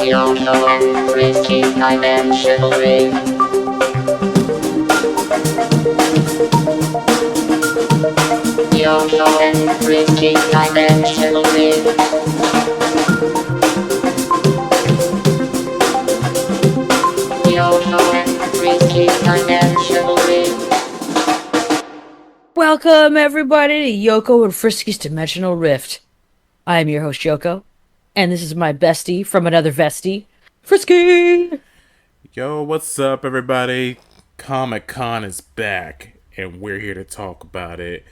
Yoko and Frisky Dimensionally. Yoko and Frisky Dimensionally. Yoko and Frisky Dimensionally. Welcome, everybody, to Yoko and Frisky's Dimensional Rift. I am your host, Yoko, and this is my bestie from another vestie, Frisky! Yo, what's up, everybody? Comic-Con is back, and we're here to talk about it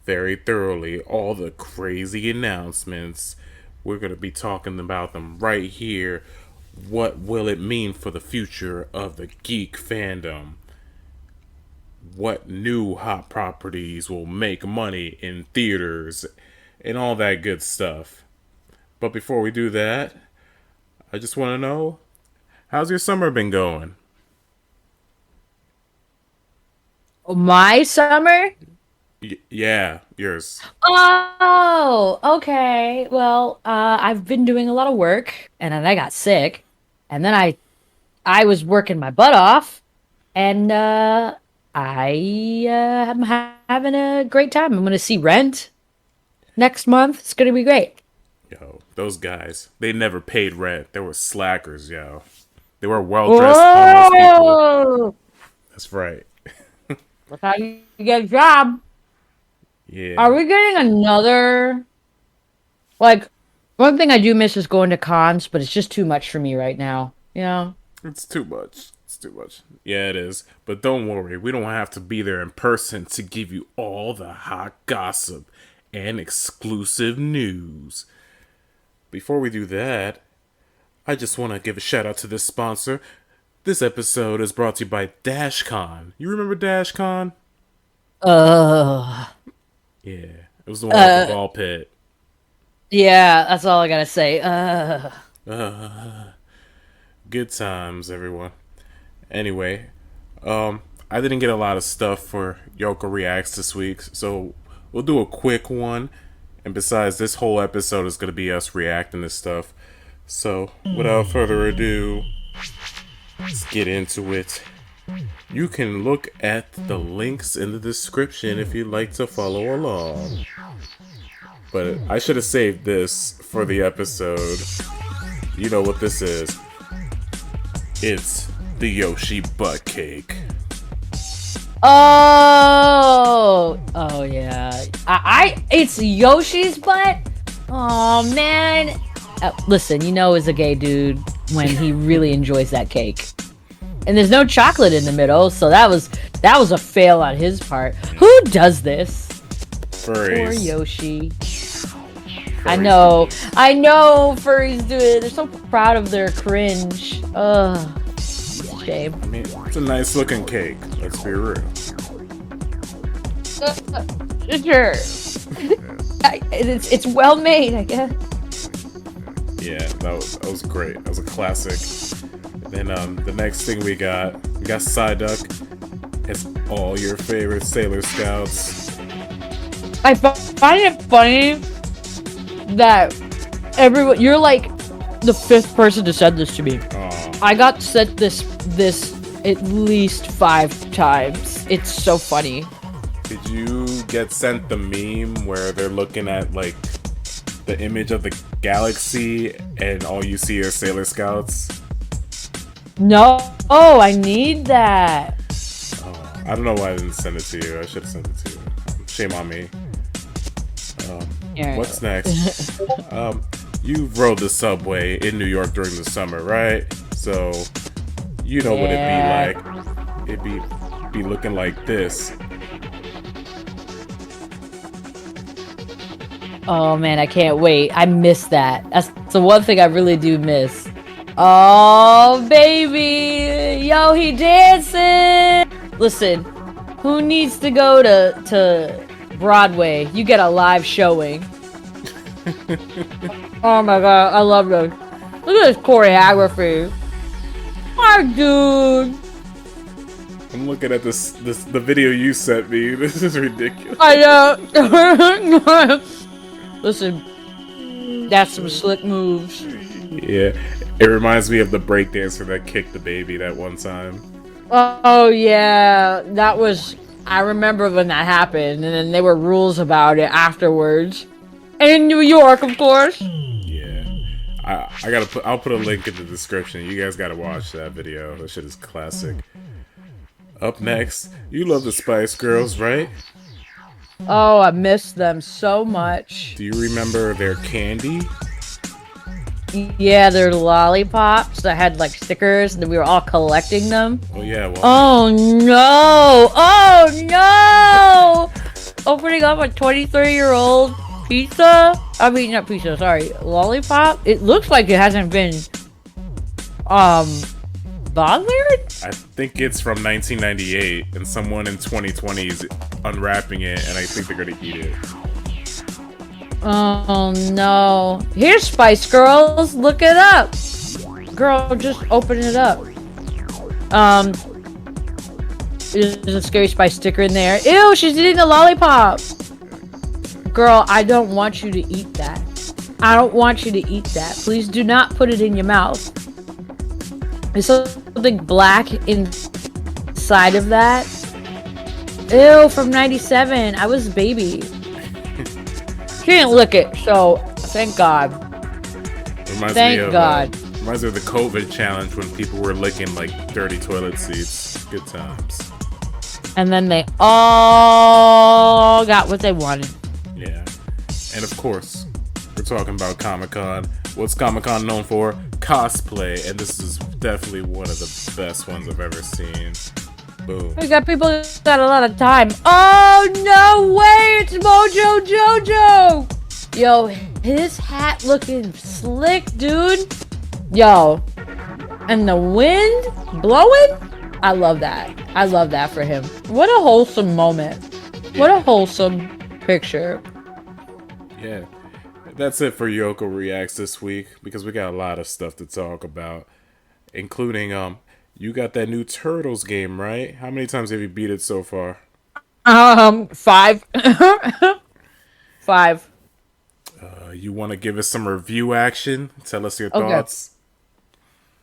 very thoroughly. All the crazy announcements. We're going to be talking about them right here. What will it mean for the future of the geek fandom? What new hot properties will make money in theaters and all that good stuff. But before we do that, I just want to know, how's your summer been going? My summer? Yeah, yours. Oh, okay. Well, I've been doing a lot of work, and then I got sick, and then I was working my butt off, and I am having a great time. I'm going to see Rent next month. It's going to be great. Yo, those guys, they never paid rent. They were slackers, yo. They were well-dressed homeless people. That's right. That's how you get a job. Yeah. Are we getting another... Like, one thing I do miss is going to cons, but it's just too much for me right now. You know? It's too much. It's too much. Yeah, it is. But don't worry. We don't have to be there in person to give you all the hot gossip and exclusive news. Before we do that, I just want to give a shout out to this sponsor. This episode is brought to you by DashCon. You remember DashCon? Yeah, it was the one with the ball pit. Yeah, that's all I gotta say. Good times, everyone. Anyway, I didn't get a lot of stuff for Yoko Reacts this week, so we'll do a quick one. And besides, this whole episode is going to be us reacting to stuff. So, without further ado, let's get into it. You can look at the links in the description if you'd like to follow along. But I should have saved this for the episode. You know what this is. It's the Yoshi butt cake. Oh yeah. It's Yoshi's butt. Oh man. Listen, you know, as a gay dude when he really enjoys that cake, and there's no chocolate in the middle, so that was a fail on his part. Who does this? Furries. Poor Yoshi. Furries. I know. Furries do it. They're so proud of their cringe. Ugh. Shame. I mean, it's a nice looking cake. Let's be real. Sure. It's well made, I guess. Yeah, that was great. That was a classic. And then the next thing we got Psyduck. It's all your favorite Sailor Scouts. I find it funny that you're like the fifth person to send this to me. Aww. I got sent this at least 5 times. It's so funny. Did you get sent the meme where they're looking at like the image of the galaxy and all you see are Sailor Scouts? No. Oh, I need that. Oh, I don't know why I didn't send it to you. I should have sent it to you. Shame on me. What's next? You rode the subway in New York during the summer, right? So you know what it'd be like. It'd be looking like this. Oh man, I can't wait. I miss that. That's the one thing I really do miss. Oh baby, yo, he dancing. Listen, who needs to go to Broadway? You get a live showing. Oh my god, I love this. Look at this choreography. My dude. I'm looking at the video you sent me. This is ridiculous. I know. Listen, that's some slick moves. Yeah, It reminds me of the breakdancer that kicked the baby that one time. Oh yeah, that was. I remember when that happened, and then there were rules about it afterwards. In New York, of course. Yeah. I gotta put. I'll put a link in the description. You guys gotta watch that video. That shit is classic. Up next, you love the Spice Girls, right? Oh, I miss them so much. Do you remember their candy? Yeah, they're lollipops that had like stickers, and we were all collecting them. Oh yeah. Well, Oh no! Oh no! Opening up a 23-year-old pizza. I mean, not pizza. Sorry, lollipop. It looks like it hasn't been bothered. I think it's from 1998, and someone in 2020 is unwrapping it, and I think they're gonna eat it. Oh no! Here's Spice Girls. Look it up, girl. Just open it up. There's a Scary Spice sticker in there. Ew, she's eating a lollipop. Girl, I don't want you to eat that. I don't want you to eat that. Please do not put it in your mouth. There's something black inside of that. Ew, from 97. I was a baby. She didn't lick it, so thank God. Thank God. Reminds me of the COVID challenge when people were licking like dirty toilet seats. Good times. And then they all got what they wanted. Yeah. And of course, we're talking about Comic-Con. What's Comic-Con known for? Cosplay. And this is definitely one of the best ones I've ever seen. Boom. We got people that got a lot of time. Oh, no way! It's Mojo Jojo! Yo, his hat looking slick, dude. Yo. And the wind blowing? I love that. I love that for him. What a wholesome moment. What a wholesome picture. Yeah. That's it for Yoko Reacts this week, because we got a lot of stuff to talk about, including, you got that new Turtles game, right? How many times have you beat it so far? 5. 5. You want to give us some review action? Tell us your thoughts.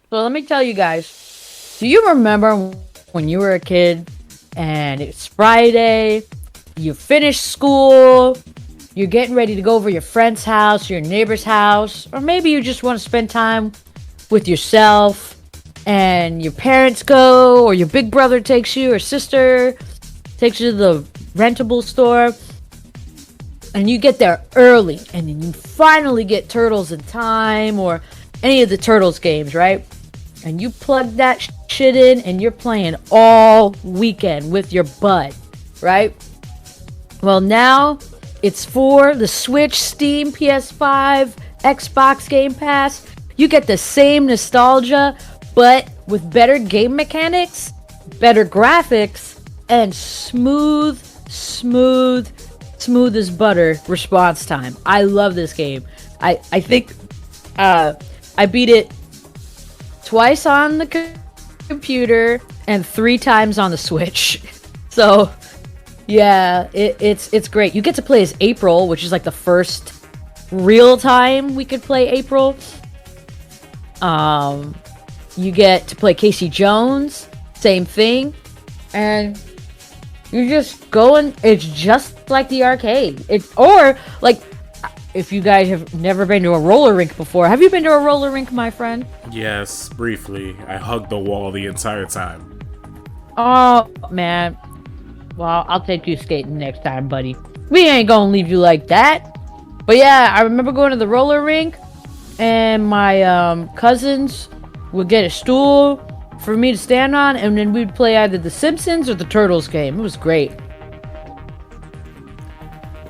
So let me tell you guys. Do you remember when you were a kid and it's Friday, you finished school, you're getting ready to go over your friend's house, your neighbor's house, or maybe you just want to spend time with yourself, and your parents go, or your big brother takes you, or sister takes you to the rentable store, and you get there early, and then you finally get Turtles in Time, or any of the Turtles games, right? And you plug that shit in, and you're playing all weekend with your bud, right? Well, now it's for the Switch, Steam, PS5, Xbox Game Pass. You get the same nostalgia, but with better game mechanics, better graphics, and smooth as butter response time. I love this game. I think I beat it twice on the computer and 3 times on the Switch. So yeah, it's great. You get to play as April, which is like the first real time we could play April. You get to play Casey Jones, same thing, and you just go and it's just like the arcade. Or like, if you guys have never been to a roller rink before, have you been to a roller rink, my friend? Yes, briefly. I hugged the wall the entire time. Oh man, well, I'll take you skating next time, buddy. We ain't gonna leave you like that. But yeah, I remember going to the roller rink, and my cousins would get a stool for me to stand on, and then we'd play either the Simpsons or the Turtles game. It was great.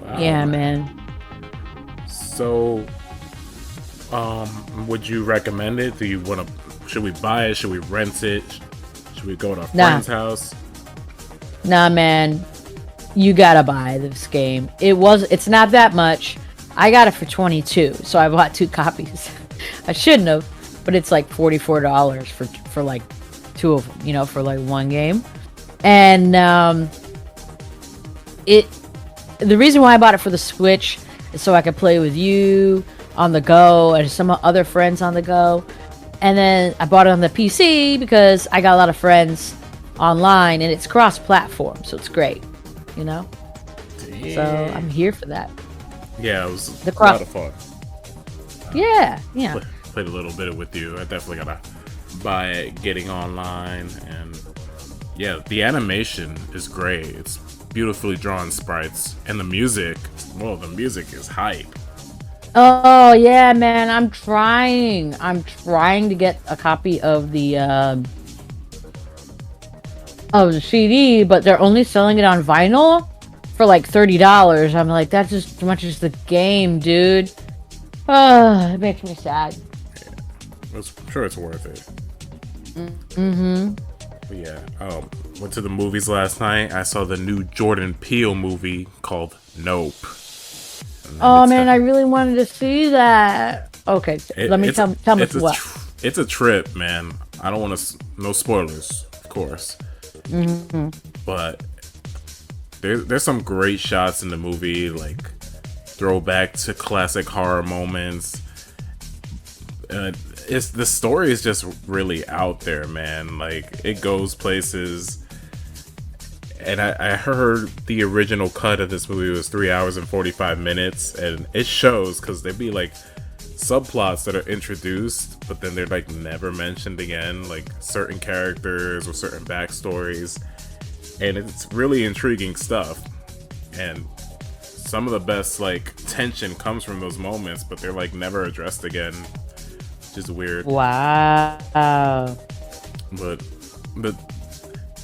Wow. Yeah, man. So, would you recommend it? Do you want to? Should we buy it? Should we rent it? Should we go to a friend's house? Nah, man. You gotta buy this game. It's not that much. I got it for $22, so I bought 2 copies. I shouldn't have, but it's like $44 for like 2 of them, you know, for like 1 game. And the reason why I bought it for the Switch is so I could play with you on the go and some other friends on the go. And then I bought it on the PC because I got a lot of friends online, and it's cross-platform, so it's great, you know. Damn. So I'm here for that. Yeah, it was The a lot of fun. Yeah. Played a little bit with you. I definitely gotta buy it, getting online, and yeah, the animation is great. It's beautifully drawn sprites, and the music, well, the music is hype. Oh yeah, man! I'm trying to get a copy of the CD, but they're only selling it on vinyl for like $30. I'm like, that's just as much as the game, dude. It makes me sad. I'm sure it's worth it. Mm-hmm. But yeah, went to the movies last night. I saw the new Jordan Peele movie called Nope. Oh man, I really wanted to see that. Okay, let me tell me what. It's a trip, man. I don't want to. No spoilers, of course. Mm-hmm. But there's some great shots in the movie, like throwback to classic horror moments. The story is just really out there, man. Like, it goes places. And I heard the original cut of this movie was 3 hours and 45 minutes, and it shows, because there'd be like subplots that are introduced, but then they're like never mentioned again, like certain characters or certain backstories, and it's really intriguing stuff. And some of the best like tension comes from those moments, but they're like never addressed again, which is weird. Wow. But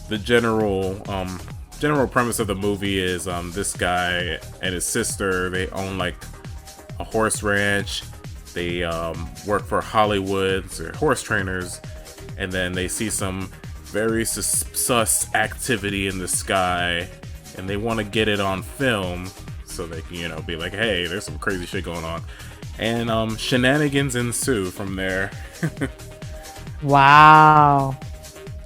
the general premise of the movie is this guy and his sister, they own like a horse ranch. They work for Hollywood, so they're horse trainers, and then they see some very sus activity in the sky, and they want to get it on film so they can, be like, hey, there's some crazy shit going on. And shenanigans ensue from there. Wow.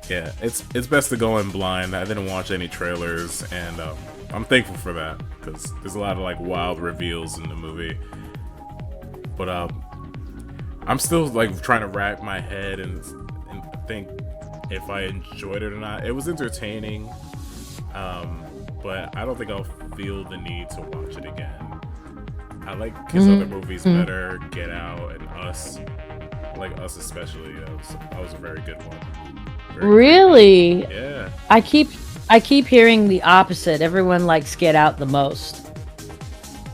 Yeah, it's best to go in blind. I didn't watch any trailers, and I'm thankful for that, because there's a lot of like wild reveals in the movie. But I'm still like trying to rack my head and think if I enjoyed it or not. It was entertaining, but I don't think I'll feel the need to watch it again. I like his other movies better, Get Out and Us. I like Us especially. That was a very good one. Really? Yeah. I keep hearing the opposite. Everyone likes Get Out the most.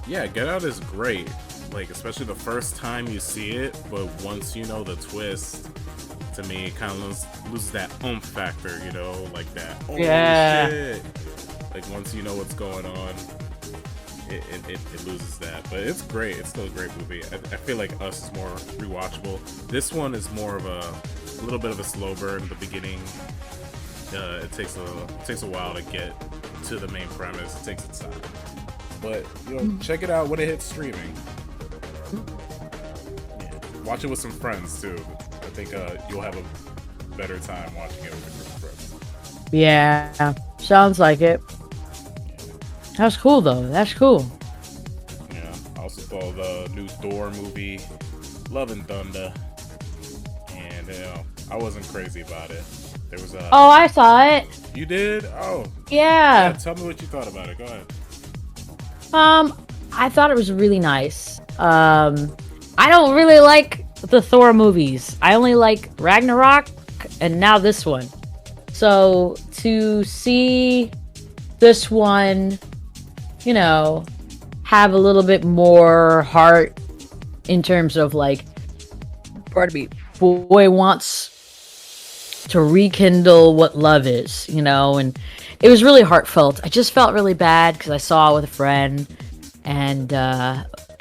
Yeah, Get Out is great. Like, especially the first time you see it, but once you know the twist, to me, it kind of loses that factor, like that. Oh, yeah. Shit. Like, once you know what's going on, it loses that. But it's great. It's still a great movie. I feel like Us is more rewatchable. This one is more of a little bit of a slow burn at the beginning. It takes a while to get to the main premise. It takes its time. But, check it out when it hits streaming. Yeah. Watch it with some friends, too. I think you'll have a better time watching it with a group of friends. Yeah, sounds like it. That's cool, though. That's cool. Yeah, I also saw the new Thor movie, Love and Thunder. And, I wasn't crazy about it. There was a... Oh, I saw it. You did? Oh. Yeah. Tell me what you thought about it. Go ahead. I thought it was really nice. I don't really like the Thor movies. I only like Ragnarok and now this one. So to see this one, have a little bit more heart in terms of like, pardon me, boy wants to rekindle what love is, and it was really heartfelt. I just felt really bad because I saw it with a friend, and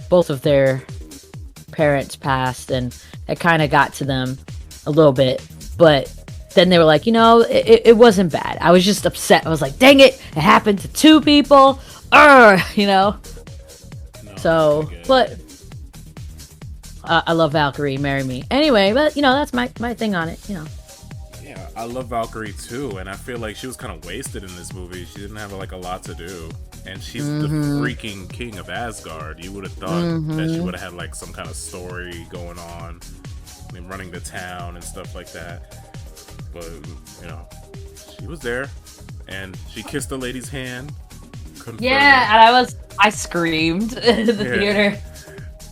both of their parents passed, and it kind of got to them a little bit. But then they were like, it wasn't bad. I was just upset. I was like, dang it happened to two people. No, so, but I love Valkyrie, marry me. Anyway, but that's my thing on it, Yeah, I love Valkyrie too, and I feel like she was kind of wasted in this movie. She didn't have like a lot to do, and she's the freaking king of Asgard. You would have thought that she would have had like some kind of story going on, and running the town and stuff like that. But she was there, and she kissed the lady's hand. Yeah, and I screamed in the theater.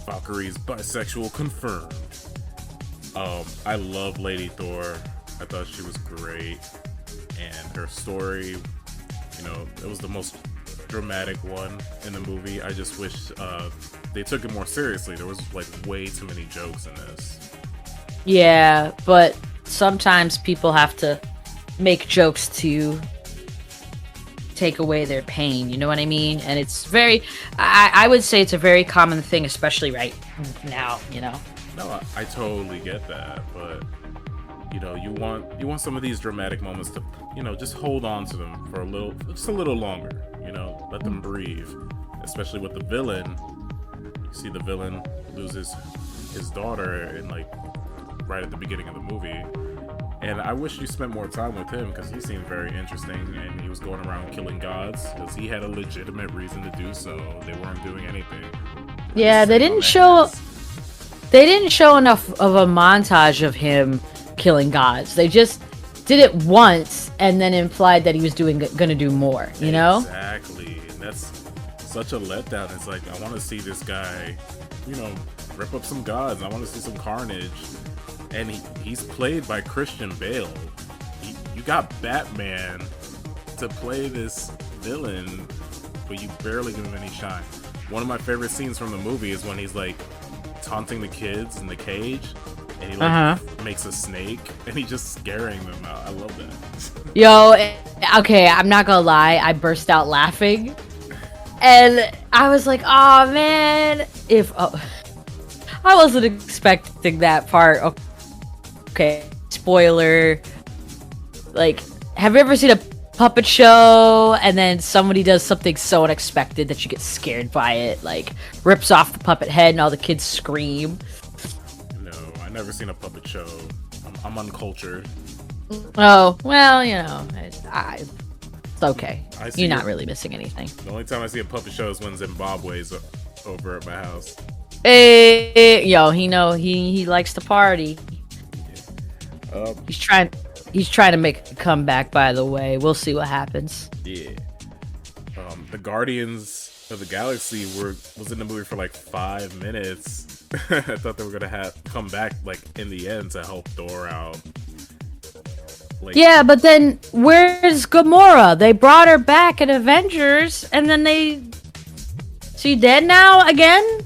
Valkyrie's bisexual confirmed. I love Lady Thor. I thought she was great, and her story, it was the most dramatic one in the movie. I just wish they took it more seriously. There was like way too many jokes in this. Yeah, but sometimes people have to make jokes to take away their pain, you know what I mean? And it's I would say it's a very common thing, especially right now, No, I totally get that, but you want some of these dramatic moments to, just hold on to them for just a little longer, let them breathe. Especially with the villain. You see the villain loses his daughter in right at the beginning of the movie. And I wish you spent more time with him because he seemed very interesting and he was going around killing gods because he had a legitimate reason to do so. They weren't doing anything. Yeah, they didn't show enough of a montage of him killing gods. They just did it once and then implied that he was gonna do more, Exactly. And that's such a letdown. It's like, I want to see this guy, rip up some gods. I want to see some carnage. And he's played by Christian Bale. You got Batman to play this villain, but you barely give him any shine. One of my favorite scenes from the movie is when he's taunting the kids in the cage, and he makes a snake, and he's just scaring them out. I love that. Yo, okay, I'm not gonna lie, I burst out laughing, and I was like, "Oh man, I wasn't expecting that part." Okay, spoiler. Have you ever seen a puppet show and then somebody does something so unexpected that you get scared by it? Rips off the puppet head and all the kids scream. No, I've never seen a puppet show. I'm uncultured. Oh, well, it's okay. You're not really missing anything. The only time I see a puppet show is when Zimbabwe's over at my house. Hey, yo, he likes to party. He's trying to make a comeback, by the way. We'll see what happens. Yeah. The Guardians of the Galaxy was in the movie for 5 minutes. I thought they were gonna come back in the end to help Thor out. Yeah, but then where's Gamora? They brought her back in Avengers, and then she dead now again?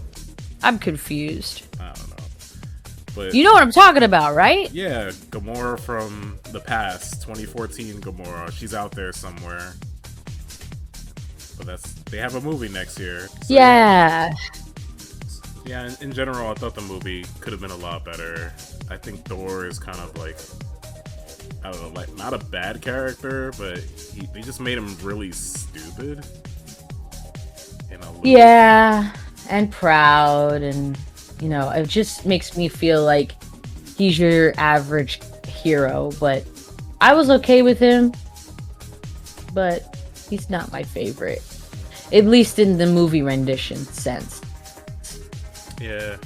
I'm confused. I don't know. But you know what I'm talking about, right? Yeah, Gamora from the past, 2014 Gamora. She's out there somewhere. But they have a movie next year. So yeah. Yeah, in general, I thought the movie could have been a lot better. I think Thor is kind of I don't know, not a bad character, but they just made him really stupid. Yeah, and proud, and it just makes me feel like he's your average hero, but I was okay with him, but he's not my favorite, at least in the movie rendition sense. Yeah,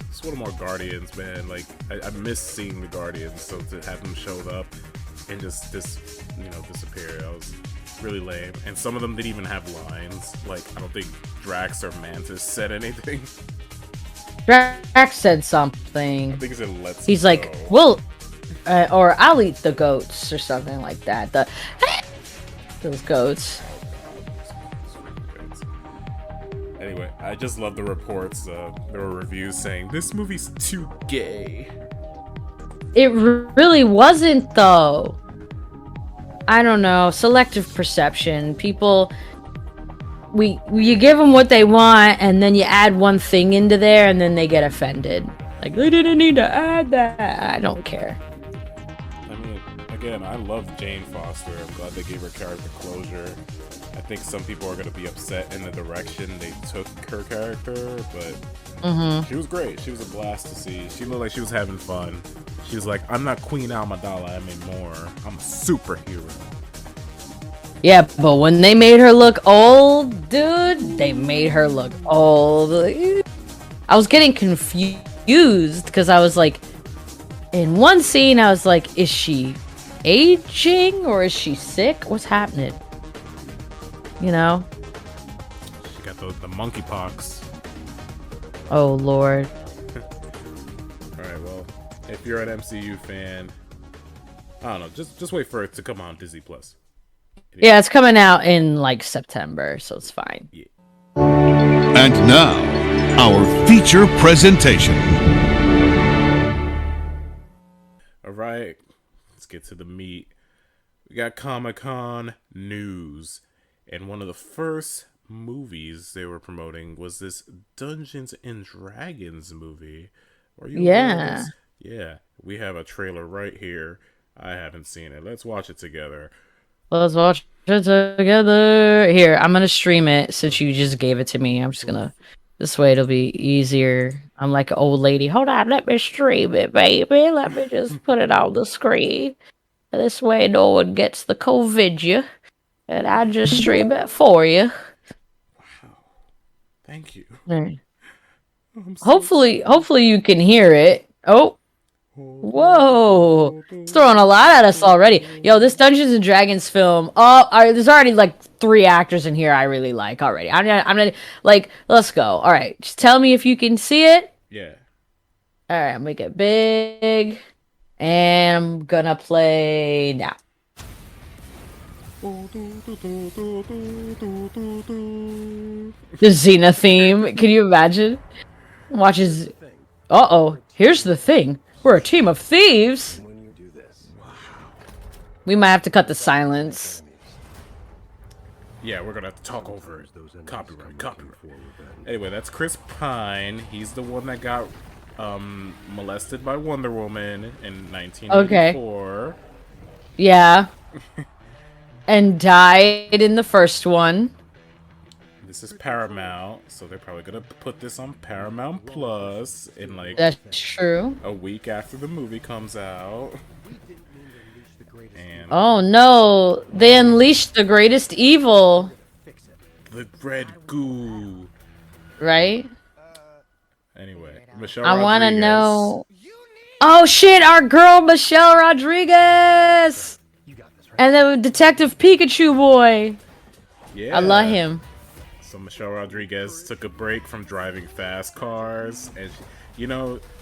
just want more Guardians, man. I miss seeing the Guardians, so to have them show up and just disappear, that was really lame. And some of them didn't even have lines. I don't think Drax or Mantis said anything. Drax said something. I think he said, "Let's." He's go. like, "Well," or "I'll eat the goats" or something like that. Those goats. Anyway, I just love the reports. There were reviews saying this movie's too gay. It really wasn't, though. I don't know. Selective perception. People, you give them what they want, and then you add one thing into there, and then they get offended. They didn't need to add that. I don't care. I mean, again, I love Jane Foster. I'm glad they gave her character closure. I think some people are going to be upset in the direction they took her character, but she was great. She was a blast to see. She looked like she was having fun. She was like, "I'm not Queen Amidala, I'm a superhero." Yeah, but when they made her look old, dude, they made her look old. I was getting confused because I was like, in one scene, I was like, is she aging or is she sick? What's happening? You know? She got the monkeypox. Oh, Lord. Alright, well, if you're an MCU fan, I don't know, just wait for it to come on Disney Plus. Yeah, it's coming out in like September, so it's fine. Yeah. And now, our feature presentation. Alright, let's get to the meat. We got Comic-Con news. And one of the first movies they were promoting was this Dungeons and Dragons movie. Are you aware of this? Yeah, we have a trailer right here. I haven't seen it. Let's watch it together. Let's watch it together. Here, I'm gonna stream it since you just gave it to me. I'm just gonna. This way it'll be easier. I'm like an old lady. Hold on, let me stream it, baby. Let me just put it on the screen. This way no one gets the COVID you. And I just stream it for you. Wow. Thank you. Right. Hopefully you can hear it. Oh. Whoa. It's throwing a lot at us already. Yo, this Dungeons and Dragons film. There's already like 3 actors in here I really like already. I'm gonna like, let's go. All right. Just tell me if you can see it. Yeah. All right, make it big. And I'm gonna play now. The Xena theme. Can you imagine? Watches. Uh-oh. Here's the thing. We're a team of thieves. We might have to cut the silence. Yeah, we're gonna have to talk over it. Copyright. Anyway, that's Chris Pine. He's the one that got molested by Wonder Woman in 1984. Okay. Yeah. And died in the first one. This is Paramount, so they're probably gonna put this on Paramount Plus in like That's true. a week after the movie comes out. And Oh no, they unleashed the greatest evil. the red goo. Right? Anyway, Michelle I want to Rodriguez. know. Oh shit, our girl Michelle Rodriguez! And the Detective Pikachu boy. Yeah. I love him. So Michelle Rodriguez took a break from driving fast cars, and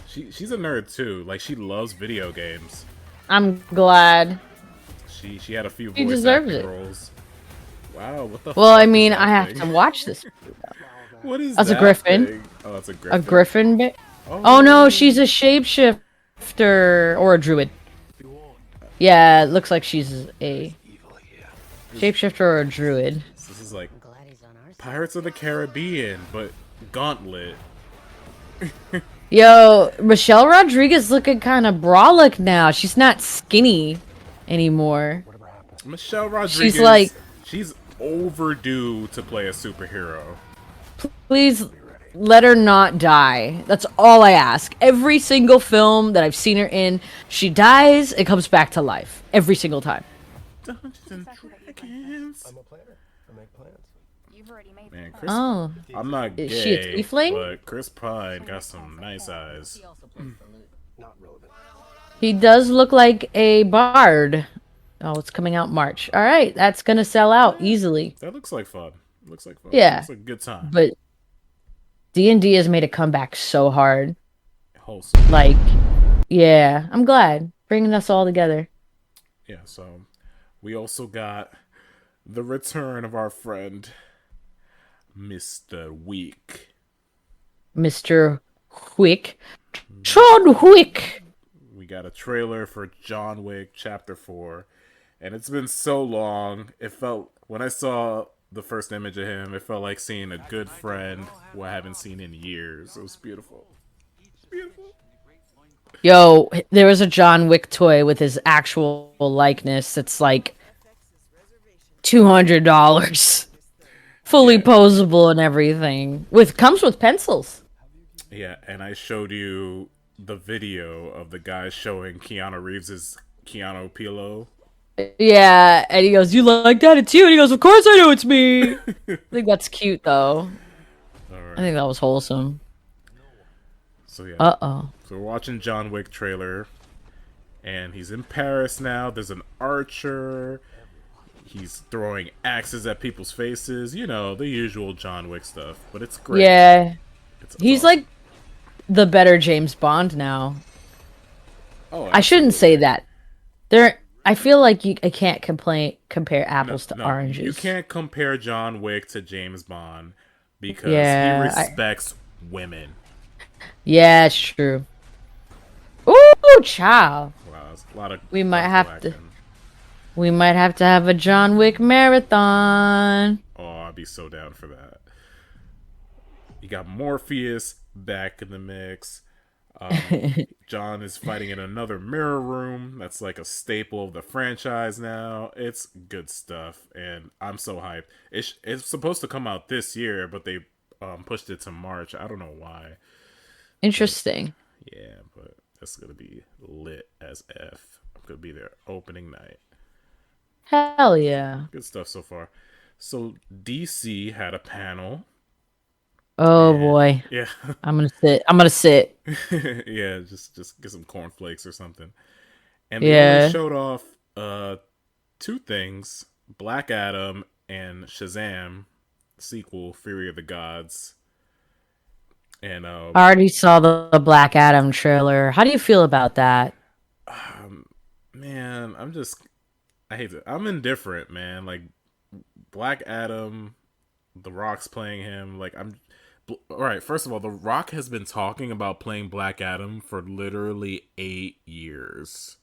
she's a nerd too. Like, she loves video games. I'm glad. She had a few She voice deserves acting it. roles. Wow, what the? Well, fuck I is mean, that I have thing? to watch this. What is That's a that griffin. thing? Oh, that's a griffin. A griffin. Oh no, she's a shapeshifter or a druid. Yeah, it looks like she's a shapeshifter or a druid. This is like Pirates of the Caribbean, but Gauntlet. Yo, Michelle Rodriguez looking kind of brolic now. She's not skinny anymore. Michelle Rodriguez. She's overdue to play a superhero. Please let her not die. That's all I ask. Every single film that I've seen her in, she dies and comes back to life. Every single time. Dungeons and Dragons. I'm a planner. I make plans. You've already made Man, Chris, Oh. I'm not gay, Is she a tiefling? but Chris Pine got some nice eyes. Not relevant. He does look like a bard. Oh, it's coming out March. All right, that's going to sell out easily. That looks like fun. Looks like fun. Yeah. Looks like a good time. But D&D has made a comeback so hard. Wholesome. Like, yeah, I'm glad. Bringing us all together. Yeah, so we also got the return of our friend, Mr. Wick. Mr. Wick. John Wick! We got a trailer for John Wick Chapter 4, and it's been so long. It felt, when I saw the first image of him, it felt like seeing a good friend who I haven't seen in years. It was beautiful. Beautiful. Yo, there was a John Wick toy with his actual likeness that's like $200. Fully posable and everything. Comes with pencils. Yeah, and I showed you the video of the guy showing Keanu Reeves' Keanu Pillow. Yeah, and he goes, "You like that? It's you." And he goes, "Of course I know it's me." I think that's cute though. Alright. I think that was wholesome. So yeah. Uh-oh. So we're watching John Wick trailer. and he's in Paris now. There's an archer. He's throwing axes at people's faces. You know, the usual John Wick stuff. But it's great. Yeah. It's He's awesome. like the better James Bond now. Oh, I shouldn't say absolutely. that. I feel like I can't compare apples to No, oranges. you can't compare John Wick to James Bond because he Yeah, respects women. yeah, it's true. Ooh, child. Wow, it's a lot of We might colorful have to. acting. We might have to have a John Wick marathon. Oh, I'd be so down for that. You got Morpheus back in the mix. John is fighting in another mirror room. That's like a staple of the franchise now. It's good stuff, and I'm so hyped. It's supposed to come out this year, but they pushed it to March. I don't know why. Interesting. Yeah, but it's gonna be lit as f. I'm gonna be there opening night. Hell yeah. Good stuff so far. So DC had a panel. Oh And boy. yeah, I'm gonna sit. I'm gonna sit. yeah, just get some cornflakes or something. And they only Yeah. showed off two things: Black Adam and Shazam sequel, Fury of the Gods. And I already saw the Black Adam trailer. How do you feel about that? man, I hate it. I'm indifferent, man. Like Black Adam, The Rock's playing him. All right. First of all, The Rock has been talking about playing Black Adam for literally 8 years.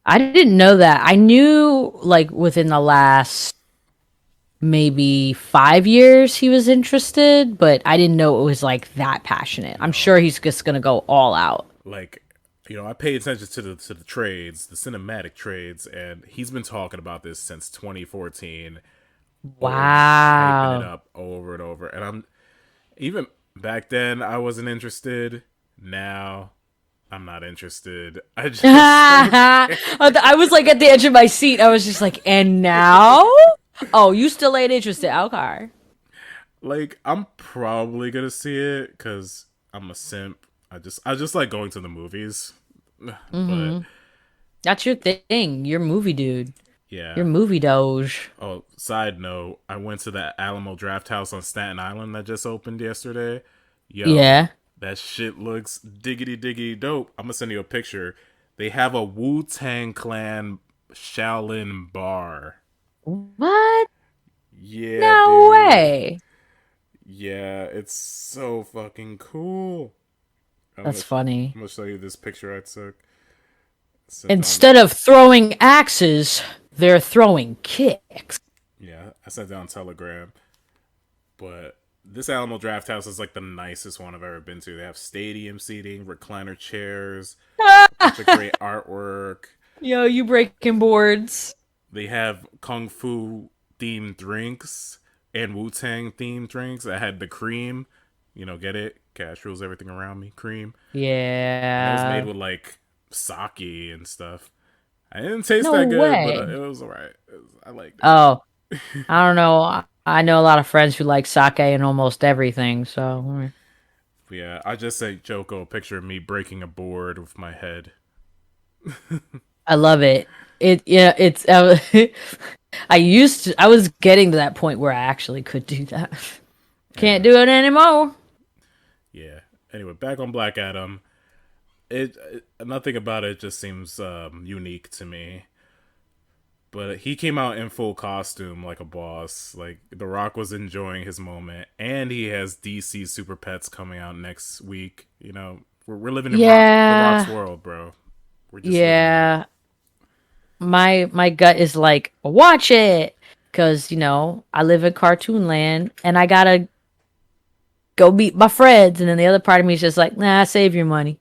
I didn't know that. I knew like within the last maybe 5 years he was interested, but I didn't know it was like that passionate. I'm sure he's just gonna go all out. Like, I pay attention to the trades, the cinematic trades, and he's been talking about this since 2014, hyping it Wow. up over and over. And I'm even back then I wasn't interested. Now I'm not interested. I just I was like at the edge of my seat. I was just like, and now? Oh, you still ain't interested. Okay. like I'm probably gonna see it because I'm a simp. I just like going to the movies, but That's your thing. You're movie dude. You're yeah. movie doge. Oh, side note, I went to the Alamo Draft House on Staten Island that just opened yesterday. Yo, Yeah. that shit looks diggity diggity dope. I'm gonna send you a picture. They have a Wu-Tang Clan Shaolin bar. What? Yeah, No dude. way. Yeah, it's so fucking cool. I'm gonna, That's sh- funny. I'm gonna show you this picture I took. Sent on, Instead of throwing axes, they're throwing kicks. yeah, I sent it on Telegram. But this Alamo Draft House is like the nicest one I've ever been to. They have stadium seating, recliner chairs, bunch of great artwork. Yo, you breaking boards. They have kung fu themed drinks and Wu Tang themed drinks. I had the cream, get it? Cash rules everything around me. Cream. And it was made Yeah. with like sake and stuff. I didn't taste No that good, but way. it was alright. I liked it. Oh, I don't know. I know a lot of friends who like sake and almost everything, so But yeah, I just sent Joko a picture of me breaking a board with my head. I love it. It's I was getting to that point where I actually could do that. Can't do it anymore. Yeah. Anyway, back on Black Adam. Nothing about it just seems unique to me. But he came out in full costume like a boss. Like The Rock was enjoying his moment, and he has DC Super Pets coming out next week. We're living in the Rock's Yeah. world, bro. We're just living in it. Yeah. My gut is like, watch it, because I live in cartoon land and I gotta go meet my friends, and then the other part of me is just like, nah, save your money.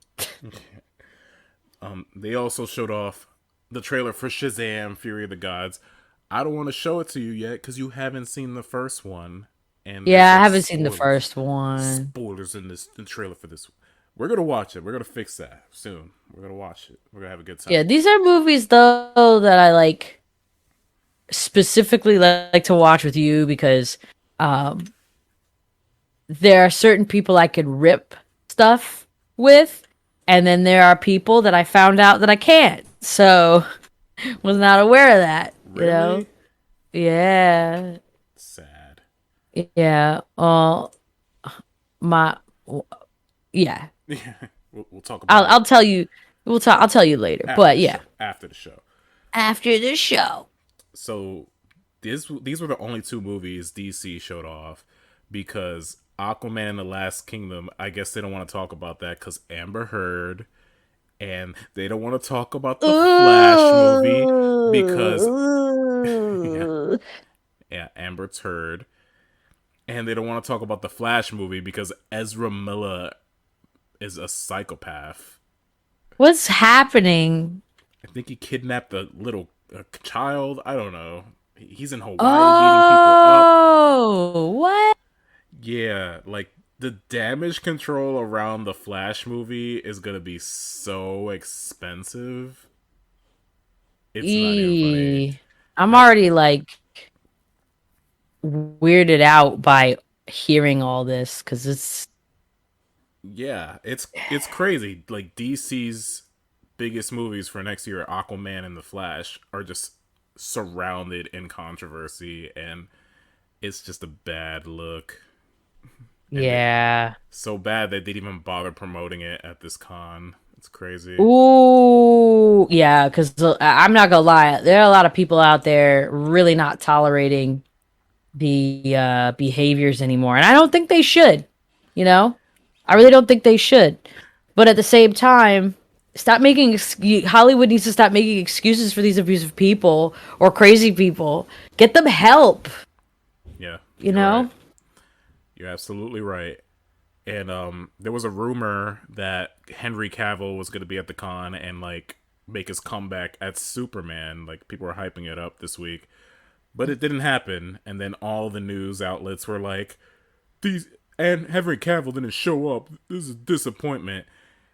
They also showed off the trailer for Shazam: Fury of the Gods. I don't want to show it to you yet because you haven't seen the first one, and there's Yeah, I like haven't seen the spoilers, first one. spoilers in the trailer for this. We're gonna watch it. We're gonna fix that soon. We're gonna watch it. We're gonna have a good Yeah, time. these are movies though that I like specifically like to watch with you because um there are certain people I could rip stuff with, and then there are people that I found out that I can't. So was not aware of that. You know? Really? Yeah. Sad. Yeah. My. Yeah. Yeah, we'll talk I'll about it I'll tell you. I'll tell you later. after But the yeah. show. After the show. After the show. So these were the only two movies DC showed off because Aquaman and the Last Kingdom. I guess they don't want to talk about that because Amber Heard, and they don't want to talk about the Flash movie because yeah, Ooh. yeah, Amber's Heard, and they don't want to talk about the Flash movie because Ezra Miller is a psychopath. What's happening? I think he kidnapped a little child. I don't know. He's in Hawaii beating people up. Oh, what? Yeah, like the damage control around the Flash movie is gonna be so expensive. It's not even funny. I'm I already like weirded out by hearing all this because it's Yeah, it's crazy. Like DC's biggest movies for next year, Aquaman and the Flash, are just surrounded in controversy, and it's just a bad look. And yeah. so bad that they didn't even bother promoting it at this con. It's crazy. Ooh, yeah. Because I'm not gonna lie, there are a lot of people out there really not tolerating the behaviors anymore, and I don't think they should. You know, I really don't think they should. But at the same time, stop making Hollywood needs to stop making excuses for these abusive people or crazy people. Get them help. Yeah, You you're right. know. You're absolutely right. And there was a rumor that Henry Cavill was going to be at the con and like make his comeback as Superman. Like people were hyping it up this week, but it didn't happen. And then all the news outlets were like, "These and Henry Cavill didn't show up. This is a disappointment."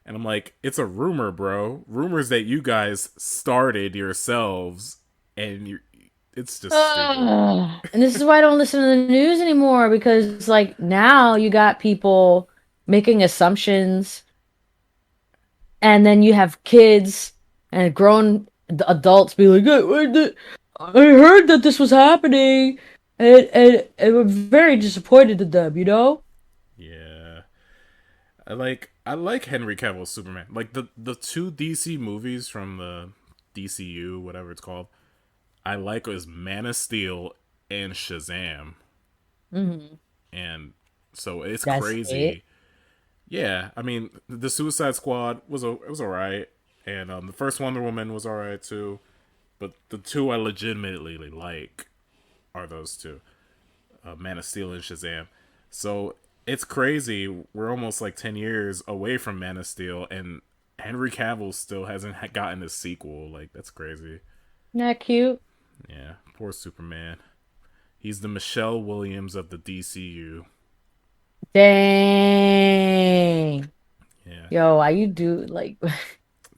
And I'm like, "It's a rumor, bro. Rumors that you guys started yourselves, and you. It's just stupid." And this is why I don't listen to the news anymore because like now you got people making assumptions and then you have kids and grown adults be like, I heard that this was happening and we're very disappointed in them, you know? Yeah. I like Henry Cavill's Superman. Like the two DC movies from the DCU, whatever it's called. I like is Man of Steel and Shazam. Mm-hmm. And so it's That's it. crazy. Yeah, I mean, the Suicide Squad it was alright, and the first Wonder Woman was alright too. But the two I legitimately like are those two, Man of Steel and Shazam. So it's crazy. We're almost like 10 years away from Man of Steel, and Henry Cavill still hasn't gotten a sequel. Like that's crazy. Isn't that cute? Yeah, poor Superman. He's the Michelle Williams of the DCU. Dang. Yeah, Yo, why you do like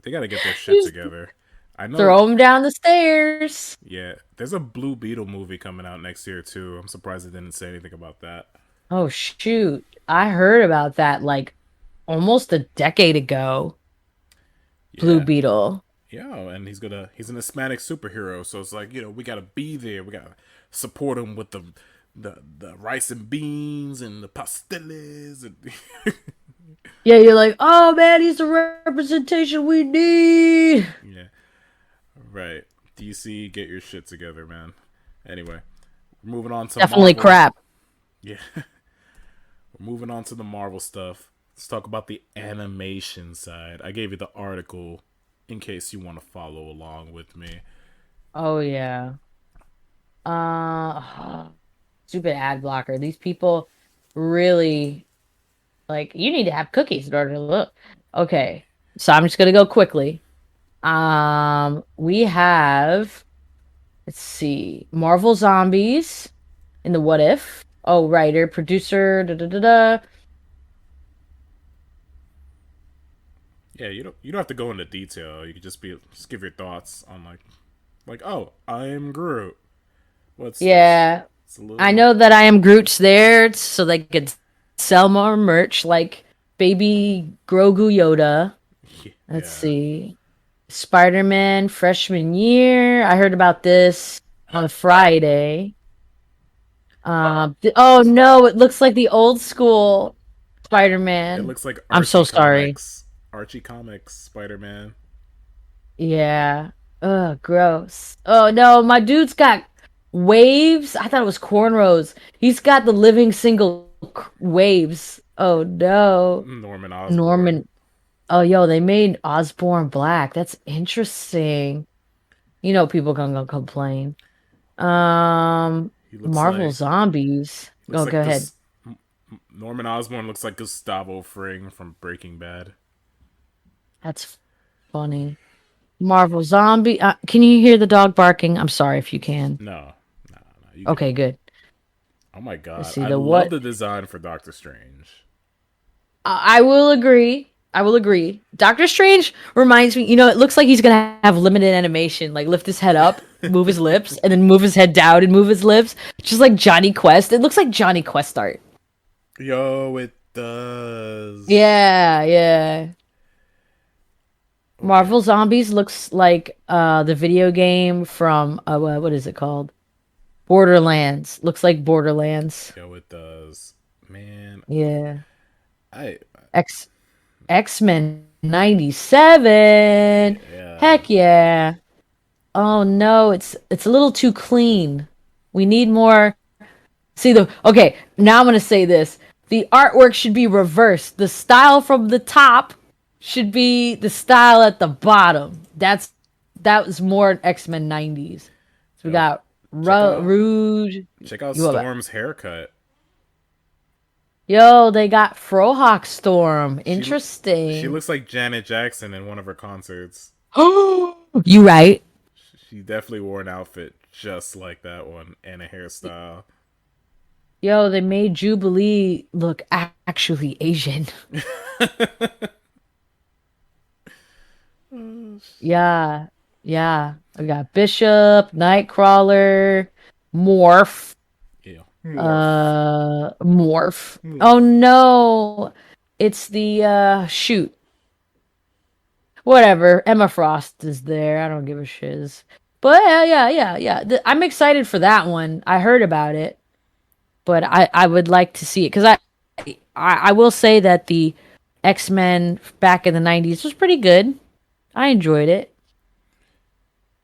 they got to get their shit just together. I know. throw him down the stairs? Yeah, there's a Blue Beetle movie coming out next year too. I'm surprised they didn't say anything about that. Oh shoot. I heard about that like almost a decade ago. Blue Yeah, Beetle. yeah, and he's an Hispanic superhero, so it's like we gotta be there. We gotta support him with the rice and beans and the pasteles and Yeah, you're like, oh man, he's the representation we need. yeah, right. DC, get your shit together, man. Anyway, we're moving on to Definitely Marvel. crap. Yeah, we're moving on to the Marvel stuff. Let's talk about the animation side. I gave you the article in case you want to follow along with me. Oh yeah. Uh Stupid ad blocker. These people really like you need to have cookies in order to look. Okay. So I'm just gonna go quickly. We have let's see. Marvel Zombies in the What If. Oh, writer, producer, da da da da. Yeah, you don't have to go into detail. You could just give your thoughts on like oh, I'm Groot. What's this? Yeah. It's a I little know that I am Groot's there so they could sell more merch like baby Grogu Yoda. Let's yeah. see. Spider-Man freshman year. I heard about this on Friday. Oh no, it looks like the old school It Spider-Man. looks like I'm so sorry. Archie Comics Spider-Man. Yeah. Ugh, gross. Oh no, my dude's got waves. I thought it was cornrows. He's got the living single waves. Oh no. Norman Osborn. Norman. Oh yo, they made Osborn black. That's interesting. You know people gonna complain. Um, He Marvel Zombies. looks Oh, like go ahead. this. Norman Osborn looks like Gustavo Fring from Breaking Bad. That's funny. Marvel Zombie. Can you hear the dog barking? I'm sorry if you can. No, you Okay, good. good. Oh my Let's god, see I the love what. the design for Doctor Strange. I will agree. I will agree. Doctor Strange reminds me, it looks like he's gonna have limited animation, like lift his head up, move his lips, and then move his head down and move his lips. Just like Johnny Quest. It looks like Johnny Quest art. Yo, it does. Yeah, yeah. Okay. Marvel Zombies looks like the video game from what is it called? Borderlands. Looks like Borderlands. Yo, it does. Man, Yeah. I X X-Men 97. yeah. Heck yeah. Oh no, it's a little too clean. We need more. See the Okay, now I'm going to say this. The artwork should be reversed. The style from the top should be the style at the bottom. That was more X-Men 90s. So we Yo, got check out Rouge. check out You love it. Storm's haircut. Yo, they got Frohawk Storm. She she Interesting. looks like Janet Jackson in one of her concerts. You right. She definitely wore an outfit just like that one and a hairstyle. Yo, they made Jubilee look actually Asian. Yeah, yeah. We got Bishop, Nightcrawler, Morph, Yeah. Morph. Oh no, it's the shoot. Whatever. Emma Frost is there. I don't give a shiz. But yeah. I'm excited for that one. I heard about it, but I would like to see it because I will say that the X-Men back in the 90s was pretty good. I enjoyed it.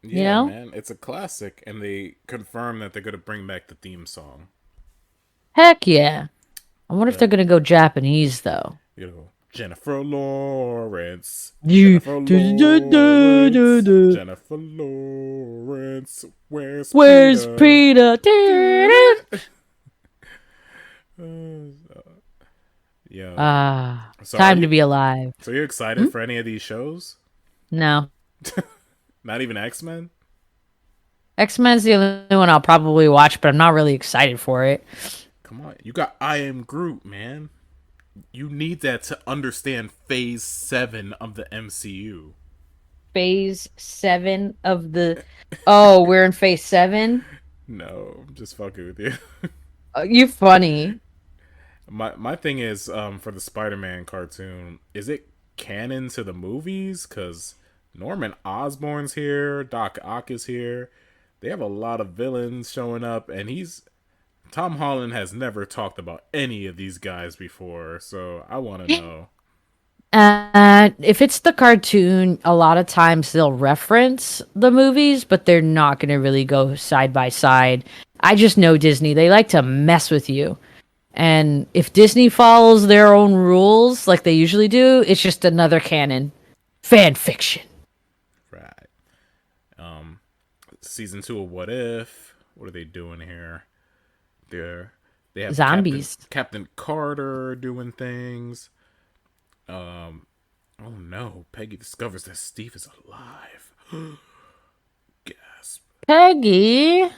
You Yeah, know? man, it's a classic, and they confirm that they're gonna bring back the theme song. Heck yeah. I wonder if they're The gonna go Japanese though. Jennifer Lawrence, You Jennifer Lawrence. Where's Where's Peter? Peter? Yeah. So Time to be alive. so you're excited for any of these shows? No. Not even X-Men? X-Men's the only one I'll probably watch, but I'm not really excited for it. Come on, you got I Am Groot, man. You need that to understand Phase 7 of the MCU. Phase 7 of the. Oh, we're in phase 7? No, I'm just fucking with you. You funny. My thing is, for the Spider-Man cartoon, is it canon to the movies? Because Norman Osborn's here, Doc Ock is here. They have a lot of villains showing up, and Tom Holland has never talked about any of these guys before, so I want to know. If it's the cartoon, a lot of times they'll reference the movies, but they're not going to really go side by side. I just know Disney. They like to mess with you. And if Disney follows their own rules like they usually do, it's just another canon. Fan fiction. Right. Season 2 of What If? What are they doing here? They have Zombies. Captain Carter doing things. Oh no, Peggy discovers that Steve is alive. Gasp. Peggy.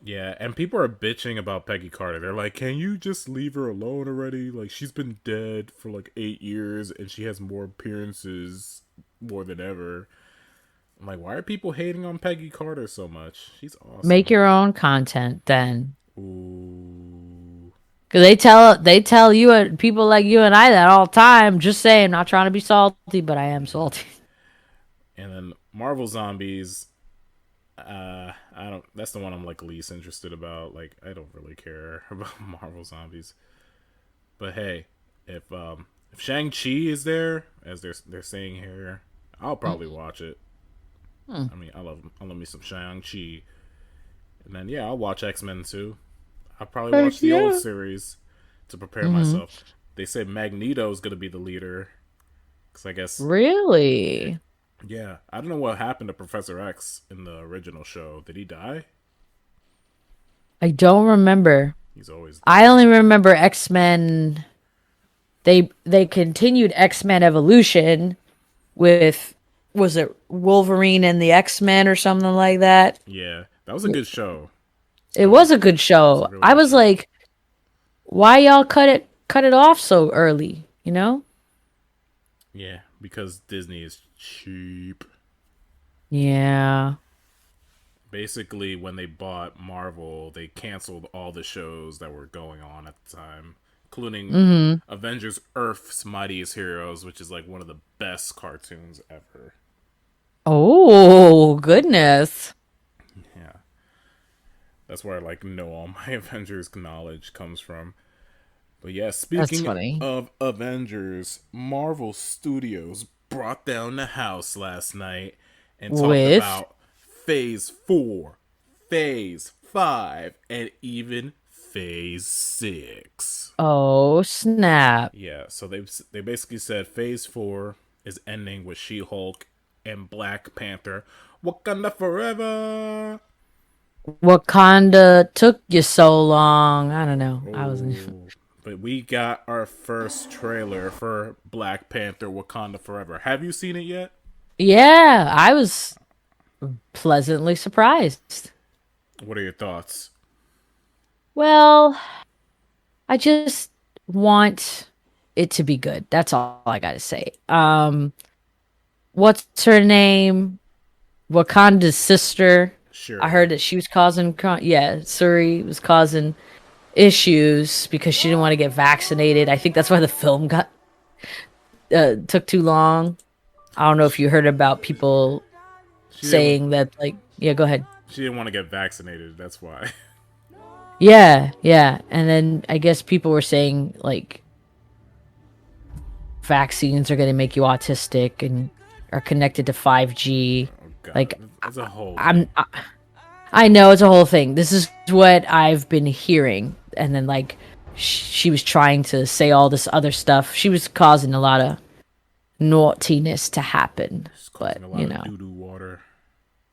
Yeah, and people are bitching about Peggy Carter. They're like, can you just leave her alone already? Like, she's been dead for like 8 years and she has more appearances more than ever. I'm like, why are people hating on Peggy Carter so much? She's awesome. Make your own content then. Ooh. Cause they tell you people like you and I that all the time. Just saying, not trying to be salty, but I am salty. And then Marvel Zombies, I don't. That's the one I'm like least interested about. Like, I don't really care about Marvel Zombies. But hey, if Shang-Chi is there, as they're saying here, I'll probably watch it. I mean, I love me some Shang-Chi. And then yeah, I'll watch X-Men too. I'll probably watch Heck the old yeah. series to prepare myself. They say Magneto is gonna be the leader. Cause I guess Really? yeah, I don't know what happened to Professor X in the original show. Did he die? I don't remember. He's always I only remember X-Men. They continued X-Men Evolution with, was it Wolverine and the X-Men or something like that? yeah. That was a good show. It was a good show. really I good was show. like, why y'all cut it off so early, you know? Yeah, because Disney is cheap. Yeah. Basically, when they bought Marvel, they canceled all the shows that were going on at the time, including Avengers Earth's Mightiest Heroes, which is like one of the best cartoons ever. Oh, goodness. Yeah. That's where I like know all my Avengers knowledge comes from. But yeah, That's speaking funny. of Avengers, Marvel Studios brought down the house last night and talked With? about Phase 4, Phase 5, and even Phase 6. Oh, snap. Yeah, so they basically said Phase 4 is ending with She-Hulk and Black Panther Wakanda Forever. Wakanda took you so long. I don't know. I wasn't. Oh, but we got our first trailer for Black Panther Wakanda Forever. Have you seen it yet? Yeah, I was pleasantly surprised. What are your thoughts? Well, I just want it to be good. That's all I gotta say. What's her name? Wakanda's sister. Sure. I heard that she was causing, yeah, Suri was causing issues because she didn't want to get vaccinated. I think that's why the film got took too long. I don't know if you heard about people She saying that, like, yeah, go ahead. she didn't want to get vaccinated. That's why. Yeah, yeah. And then I guess people were saying, like, vaccines are going to make you autistic and are connected to 5G. Oh God, Like, that's a whole. I know it's a whole thing. This is what I've been hearing. And then, like, she was trying to say all this other stuff. She was causing a lot of naughtiness to happen. But, a lot you of know. doo-doo water.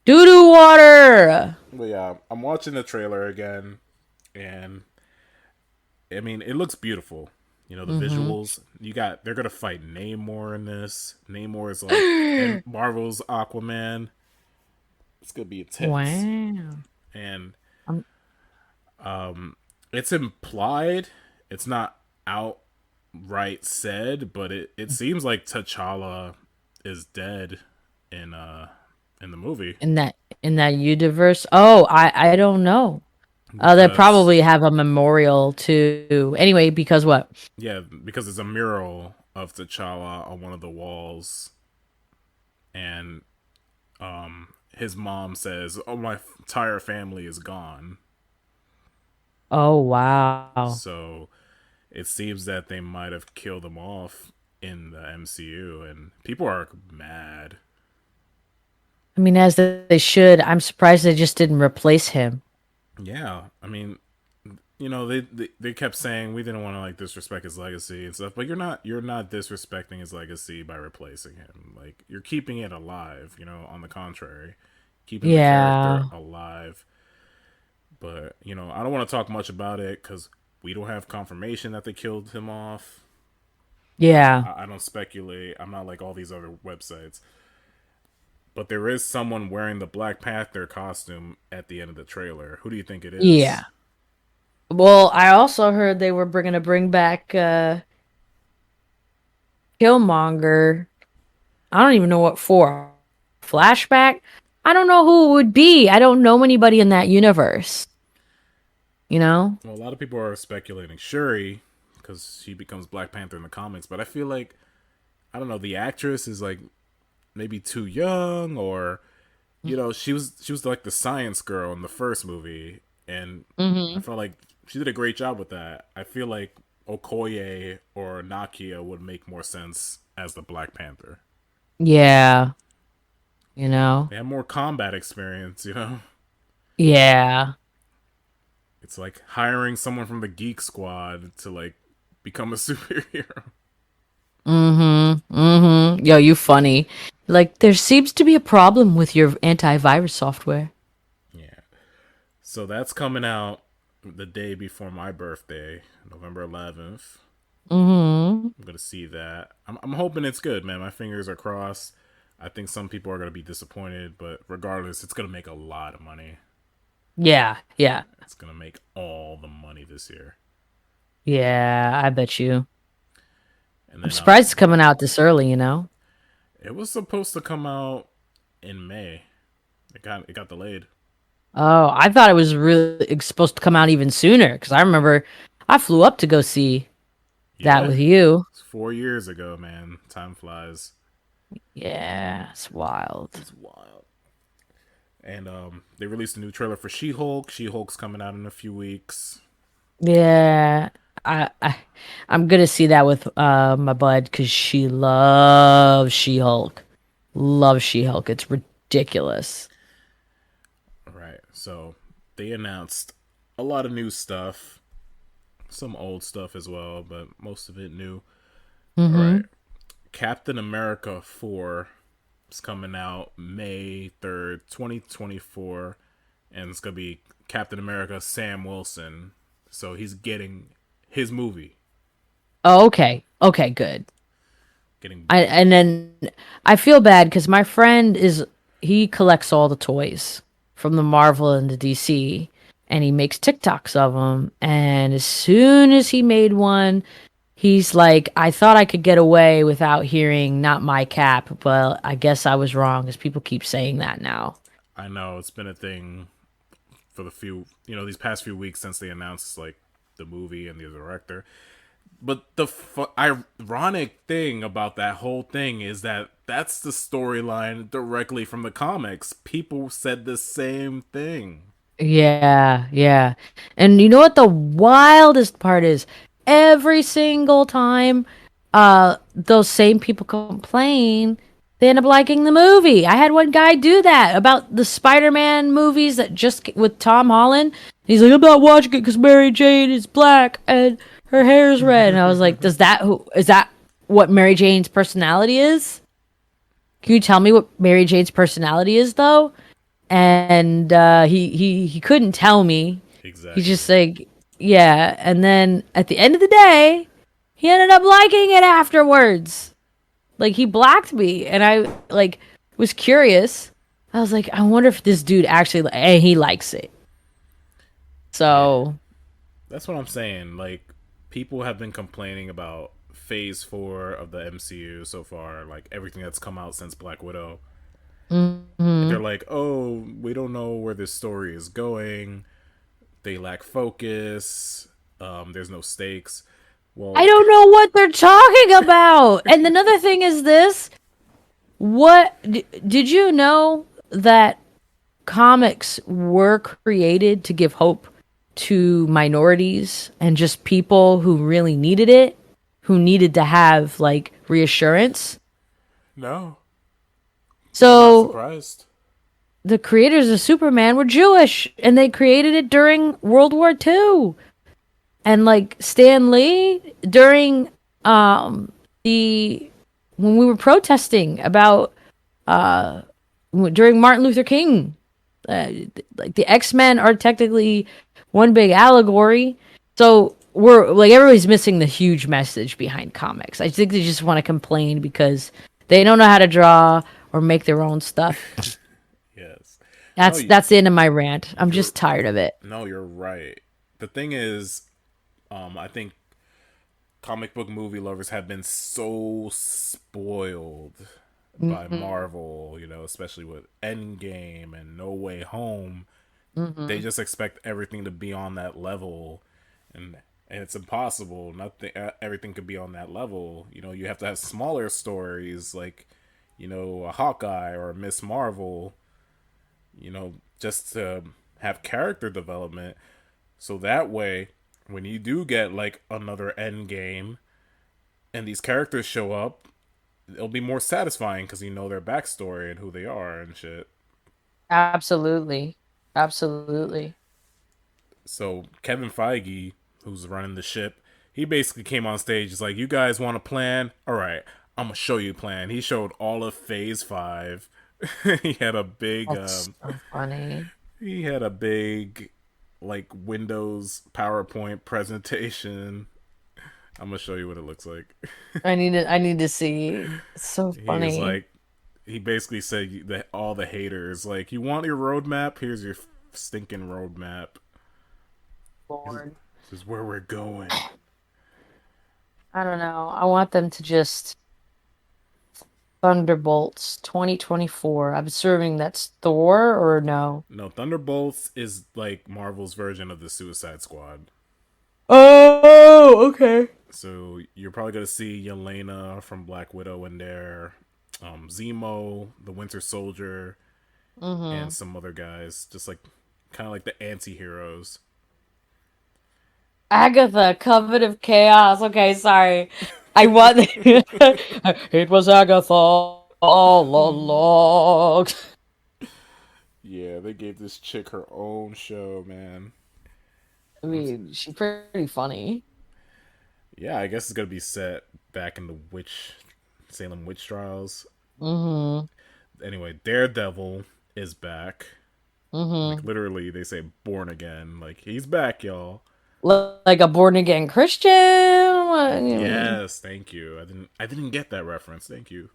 Doo-doo water! But yeah, I'm watching the trailer again, and I mean, it looks beautiful. You know, the visuals. They're gonna fight Namor in this. Namor is like in Marvel's Aquaman. It's gonna be intense. Wow. And Um, it's implied. It's not outright said, but it seems like T'Challa is dead in the movie. in that universe. Oh, I don't know. They Because- probably have a memorial to anyway, because what? Yeah, because it's a mural of T'Challa on one of the walls, and his mom says, "Oh, my entire family is gone." Oh wow. So it seems that they might have killed him off in the MCU, and people are mad. I mean, as they should. I'm surprised they just didn't replace him. Yeah, I mean, you know, they kept saying we didn't want to like disrespect his legacy and stuff, but you're not disrespecting his legacy by replacing him. Like, you're keeping it alive. You know, on the contrary, keeping the Yeah. character alive. But you know, I don't want to talk much about it because we don't have confirmation that they killed him off. Yeah. I don't speculate. I'm not like all these other websites. But there is someone wearing the Black Panther costume at the end of the trailer. Who do you think it is? Yeah. Well, I also heard they were gonna bring back Killmonger. I don't even know what for. Flashback? I don't know who it would be. I don't know anybody in that universe. You know? Well, a lot of people are speculating Shuri because she becomes Black Panther in the comics, but I feel like, I don't know, the actress is like maybe too young, or she was like the science girl in the first movie, and I Mm-hmm. felt like she did a great job with that. I feel like Okoye or Nakia would make more sense as the Black Panther. Yeah, you know. They have more combat experience. Yeah. It's like hiring someone from the Geek Squad to like become a superhero. Mm-hmm. Mm-hmm. Yo, you funny. Like, there seems to be a problem with your antivirus software. Yeah. So that's coming out the day before my birthday, November 11th. Mm-hmm. I'm gonna see that. I'm hoping it's good, man. My fingers are crossed. I think some people are gonna be disappointed, but regardless, it's gonna make a lot of money. Yeah, yeah. It's gonna make all the money this year. Yeah, I bet you. And I'm then surprised it's coming out this early, you know? it was supposed to come out in May. It got delayed. Oh, I thought it was really supposed to come out even sooner because I remember I flew up to go see that Yeah, with you. it's 4 years ago, man. Time flies. Yeah, it's wild. It's wild. And they released a new trailer for She-Hulk. She-Hulk's coming out in a few weeks. Yeah, I, I I'm gonna see that with my bud because she loves She-Hulk. Loves She-Hulk. It's ridiculous. Right. So they announced a lot of new stuff, some old stuff as well, but most of it new. All Mm-hmm. right. Captain America 4 is coming out May 3rd, 2024, and it's going to be Captain America Sam Wilson. So he's getting his movie. Oh, okay. Okay, good. Getting And then I feel bad because my friend he collects all the toys from the Marvel and the DC, and he makes TikToks of them. And as soon as he made one, he's like, "I thought I could get away without hearing not my cap, but I guess I was wrong." Because people keep saying that now. I know it's been a thing for these past few weeks since they announced like the movie and the director. But the ironic thing about that whole thing is that that's the storyline directly from the comics. People said the same thing. Yeah, yeah. And you know what the wildest part is? Every single time those same people complain, they end up liking the movie. I had one guy do that about the Spider-Man movies that just with Tom Holland. He's like, I'm not watching it because Mary Jane is black and her hair is red. And I was like, is that what Mary Jane's personality is? Can you tell me what Mary Jane's personality is though? And he couldn't tell me. Exactly. He's just like, yeah. And then at the end of the day, he ended up liking it afterwards. Like he blocked me, and I like was curious. I was like, I wonder if this dude actually and he likes it. Yeah. So That's what I'm saying. Like, people have been complaining about Phase 4 of the MCU so far, like everything that's come out since Black Widow. They're like, oh, we don't know where this story is going. They lack focus. There's no stakes. Well, I don't know what they're talking about. And another thing is this: did you know that comics were created to give hope to minorities and just people who really needed it, who needed to have like reassurance? no, I'm not So surprised. the creators of Superman were Jewish and they created it during World War II. And like Stan Lee during the when we were protesting about during Martin Luther King, like the X-Men are technically one big allegory. So we're like everybody's missing the huge message behind comics. I think they just want to complain because they don't know how to draw or make their own stuff. Yes. That's No, that's the end of my rant. I'm just tired of it. no, you're right. The thing is, I think comic book movie lovers have been so spoiled by Marvel, especially with Endgame and No Way Home. They just expect everything to be on that level, and it's impossible. Nothing, everything could be on that level. You have to have smaller stories, like a Hawkeye or a Miss Marvel, just to have character development. So that way, when you do get like another end game and these characters show up, it'll be more satisfying because you know their backstory and who they are and shit. Absolutely. Absolutely. So Kevin Feige, who's running the ship, he basically came on stage. He's like, "You guys want a plan? All right, I'm gonna show you a plan." He showed all of Phase 5. he had a big, That's so funny. he had a big, like Windows PowerPoint presentation. I'm gonna show you what it looks like. I need to see. It's so He was funny. like, he basically said that all the haters, like, you want your roadmap? Here's your stinking roadmap. Lord. This is where we're going. I don't know. I want them to just Thunderbolts 2024. I'm assuming that's Thor or no? No, Thunderbolts is like Marvel's version of the Suicide Squad. Oh, okay. So you're probably gonna see Yelena from Black Widow in there, Zemo, the Winter Soldier, and Mm-hmm. some other guys, just like kind of like the anti-heroes. Agatha, Coven of Chaos. Okay, sorry. I want it was Agatha all along. Yeah, they gave this chick her own show, man. I mean, she's pretty funny. Yeah, I guess it's gonna be set back in the Salem witch trials. Mm-hmm. Anyway, Daredevil is back. Like Mm-hmm. literally, they say born again. Like he's back, y'all. Like a born again Christian. What do you mean? Yes, thank you. I didn't get that reference. Thank you.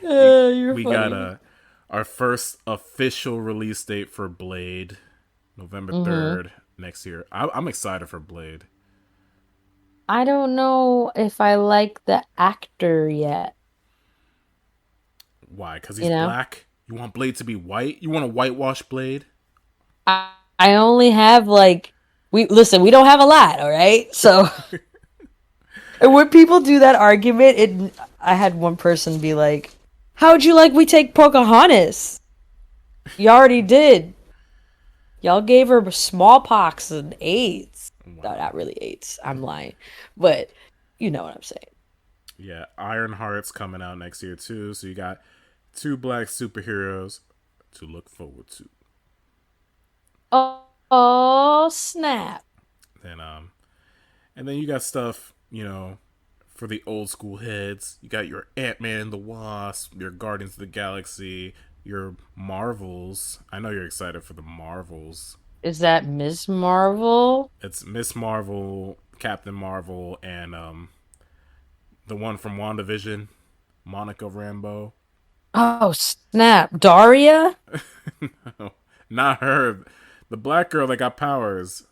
You're We got funny. our first official release date for Blade, November Mm-hmm. 3rd next year. I'm excited for Blade. I don't know if I like the actor yet. Why? Because he's You know, black. You want Blade to be white? You want a whitewash Blade? I only have like we listen. We don't have a lot, all right. So and when people do that argument, I had one person be like, "How'd you like we take Pocahontas? You already did. Y'all gave her smallpox and AIDS. No, Wow. not really AIDS. I'm lying, but you know what I'm saying." Yeah, Ironheart's coming out next year too. So you got two black superheroes to look forward to. Oh snap! Then and then you got stuff, for the old school heads. You got your Ant-Man and the Wasp, your Guardians of the Galaxy, your Marvels. I know you're excited for the Marvels. Is that Ms. Marvel? It's Miss Marvel, Captain Marvel, and the one from WandaVision, Monica Rambeau. Oh snap! Daria? Not her. The black girl that got powers.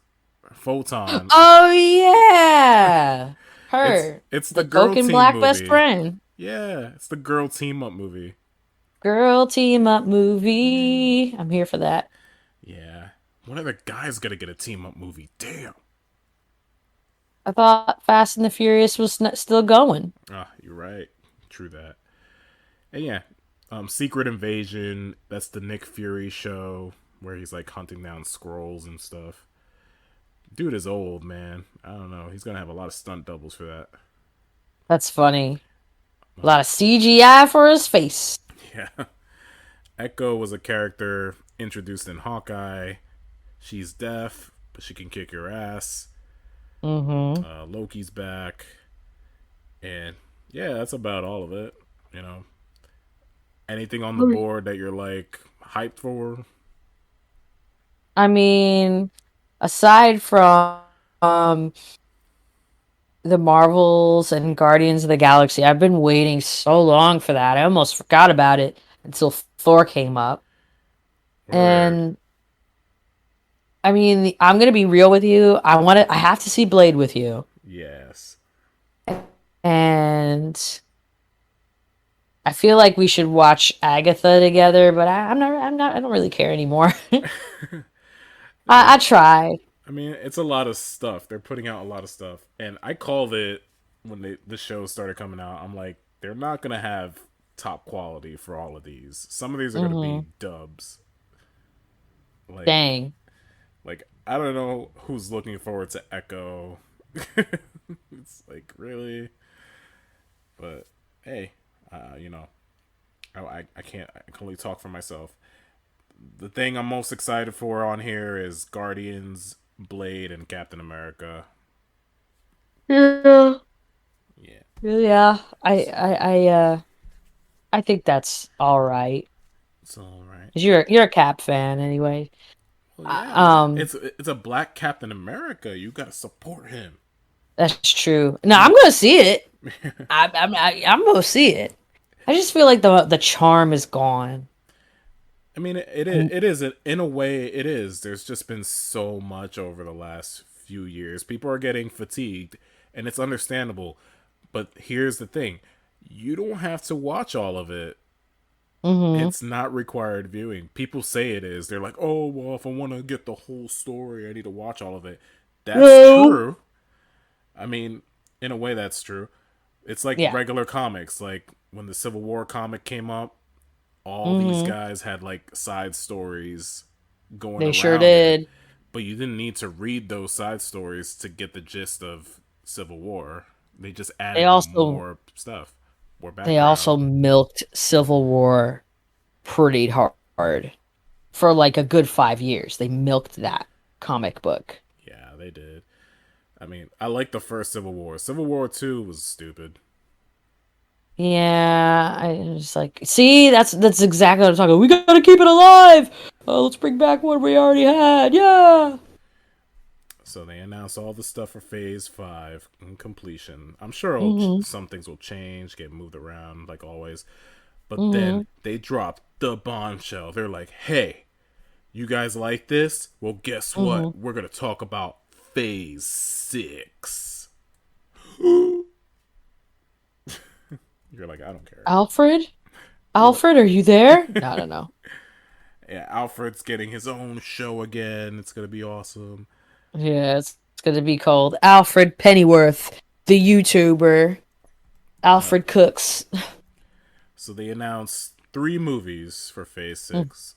Photon. Oh yeah, It's her, it's the the girl token team black best movie. friend. Yeah, it's the girl team up movie. Girl team up movie. I'm here for that. Yeah. One of the guys gonna get a team up movie. Damn. I thought Fast and the Furious was still going. Ah, you're right. True that. And yeah, Secret Invasion. That's the Nick Fury show where he's like hunting down scrolls and stuff. Dude is old, man. I don't know. He's gonna have a lot of stunt doubles for that. That's funny. A lot of CGI for his face. Yeah. Echo was a character introduced in Hawkeye. She's deaf, but she can kick your ass. Mm-hmm. Loki's back. And yeah, that's about all of it. You know, anything on the board that you're like hyped for? I mean, aside from um the Marvels and Guardians of the Galaxy, I've been waiting so long for that. I almost forgot about it until Thor came up. Word. And I mean, I'm gonna be real with you. I have to see Blade with you. Yes. And I feel like we should watch Agatha together, but I don't really care anymore. I Yeah. tried. I mean, it's a lot of stuff. They're putting out a lot of stuff, and I called it when the show started coming out. I'm like, they're not gonna have top quality for all of these. Some of these are gonna be Mm-hmm. dubs. Like Dang. like I don't know who's looking forward to Echo. It's like really, but hey, you know, I can't. I can only talk for myself. The thing I'm most excited for on here is Guardians, Blade, and Captain America. Yeah. Yeah, Yeah. I think that's all right. it's all right. 'Cause you're a Cap fan anyway. Well, yeah, man. Um, It's a black Captain America. You gotta support him. that's true. No, I'm gonna see it. I'm gonna see it. I just feel like the charm is gone. I mean, it is in a way it is. There's just been so much over the last few years. People are getting fatigued, and it's understandable. But here's the thing: you don't have to watch all of it. Mm-hmm. It's not required viewing. People say it is. They're like, "Oh, well, if I want to get the whole story, I need to watch all of it." That's No. true. I mean, in a way, that's true. It's like Yeah. regular comics. Like when the Civil War comic came up, all these Mm-hmm. guys had like side stories going They sure around it, did. but you didn't need to read those side stories to get the gist of Civil War. They just They added also more stuff, more they background. also milked Civil War pretty hard for like a good 5 years. They milked that comic book. Yeah, they did. I mean, I like the first Civil War. Civil War 2 was stupid. Yeah, I was like, see, that's exactly what I'm talking about. We gotta keep it alive. Let's bring back what we already had. Yeah. So they announced all the stuff for Phase 5 in completion. I'm sure Mhm. some things will change, get moved around like always. But then Mhm. they dropped the bombshell. They're like, hey, you guys like this? Well, guess Mhm. what? We're going to talk about Phase 6. You're like, I don't care. Alfred? You're like, Alfred, are you there? No, no, no. yeah, Alfred's getting his own show again. It's going to be awesome. Yeah, it's gonna be called Alfred Pennyworth, the YouTuber. Alfred Cooks. So they announced 3 movies for Phase Mm. 6.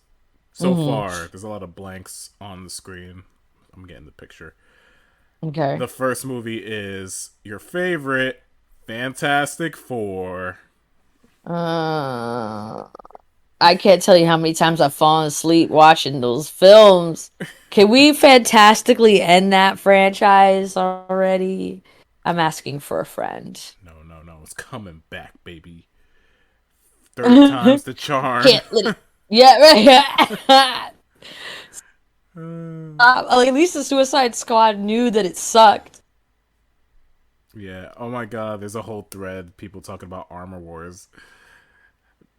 So Mhm. far, there's a lot of blanks on the screen. I'm getting the picture. Okay. The first movie is your favorite, Fantastic Four. Uh, I can't tell you how many times I've fallen asleep watching those films. Can we fantastically end that franchise already? I'm asking for a friend. No, no, no. It's coming back, baby. Third time's the charm. Can't let it. Yeah, right. Like, at least the Suicide Squad knew that it sucked. Yeah. Oh my god, there's a whole thread. People talking about Armor Wars.